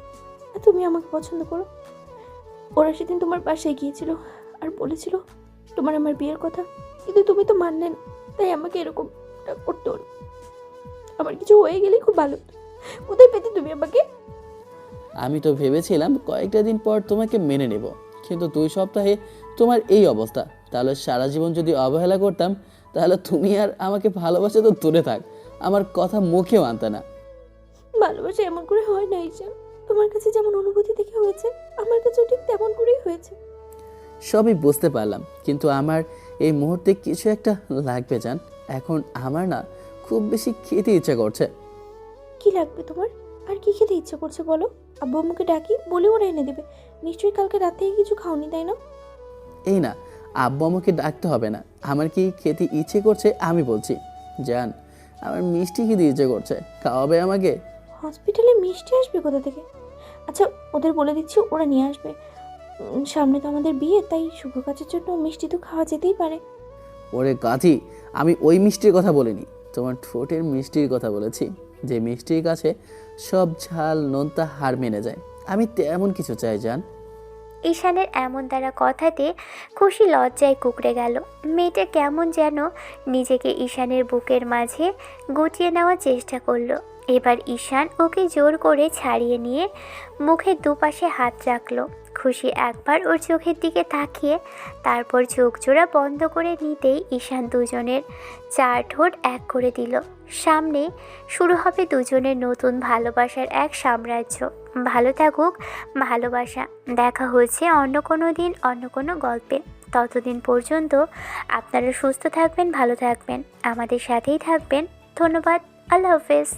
আর তুমি আমাকে পছন্দ করো। ওরা সেদিন তোমার বাসায় গিয়েছিল আর বলেছিল তোমার আমার বিয়ের কথা, কিন্তু তুমি তো মানলে না, তাই আমাকে এরকমটা করতে হলো। আমার কিছু হয়ে গেলে খুব ভালো হতো। কোথায় পেতে তুমি আমাকে? আমি তো ভেবেছিলাম কয়েকটা দিন পর তোমাকে মেনে নেব, কিন্তু 2 সপ্তাহে তোমার এই অবস্থা। তাহলে সারা জীবন যদি অবহেলা করতাম, তাহলে তুমি আর আমাকে ভালোবাসা তো দূরে থাক, আমার কথা মুখেও আনতে না। ভালোবাসা এমন করে হয় না ঈশান। তোমার কাছে যেমন অনুভূতি দেখে হয়েছে, আমার কাছেও ঠিক তেমন করেই হয়েছে। সবই বুঝতে পারলাম, কিন্তু আমার এই মুহূর্তে কিছু একটা লাগবে জান। এখন আমার না খুব বেশি খেতে ইচ্ছা করছে। কি লাগবে তোমার? আর কি খেতে ইচ্ছে করছে বলো? আব্বু আম্মুকে ডাকি, বলে ওরা এনে দেবে। নিশ্চয়ই কালকে রাত থেকে কিছু খাওনি, তাই না? এই না, আব্বু আমাকে ডাকতে হবে না। আমার কি খেতে ইচ্ছে করছে আমি বলছি। জান, আমার মিষ্টি খেতে ইচ্ছে করছে, খাওয়াবে আমাকে? হসপিটালে মিষ্টি আসবে কোথা থেকে? আচ্ছা, ওদের বলে দিচ্ছি, ওরা নিয়ে আসবে। সামনে তো আমাদের বিয়ে, তাই শুভ কাজের জন্য মিষ্টি তো খাওয়া যেতেই পারে। ওরে গাধি, আমি ওই মিষ্টির কথা বলিনি, তোমার ঠোঁটের মিষ্টির কথা বলেছি, যে মিষ্টির কাছে সব ঝাল নোনতা হার মেনে যায়। আমি তেমন কিছু চাই জান। ঈশানের এমন দ্বারা কথাতে খুশি লজ্জায় কুঁকড়ে গেল। মেয়েটা কেমন যেন নিজেকে ঈশানের বুকের মাঝে গুটিয়ে নেওয়ার চেষ্টা করলো। এবার ঈশান ওকে জোর করে ছাড়িয়ে নিয়ে মুখের দুপাশে হাত রাখলো। খুশি একবার ওর চোখের দিকে তাকিয়ে তারপর চোখ জোড়া বন্ধ করে নিতেই ঈশান দুজনের 4 ঠোঁট এক করে দিল। সামনে শুরু হবে দুজনের নতুন ভালোবাসার এক সাম্রাজ্য। ভালো থাকুক ভালোবাসা। দেখা হচ্ছে অন্য কোনো দিন অন্য কোনো গল্পে। ততদিন পর্যন্ত আপনারা সুস্থ থাকবেন, ভালো থাকবেন, আমাদের সাথেই থাকবেন। ধন্যবাদ। আল্লাহ হাফেজ।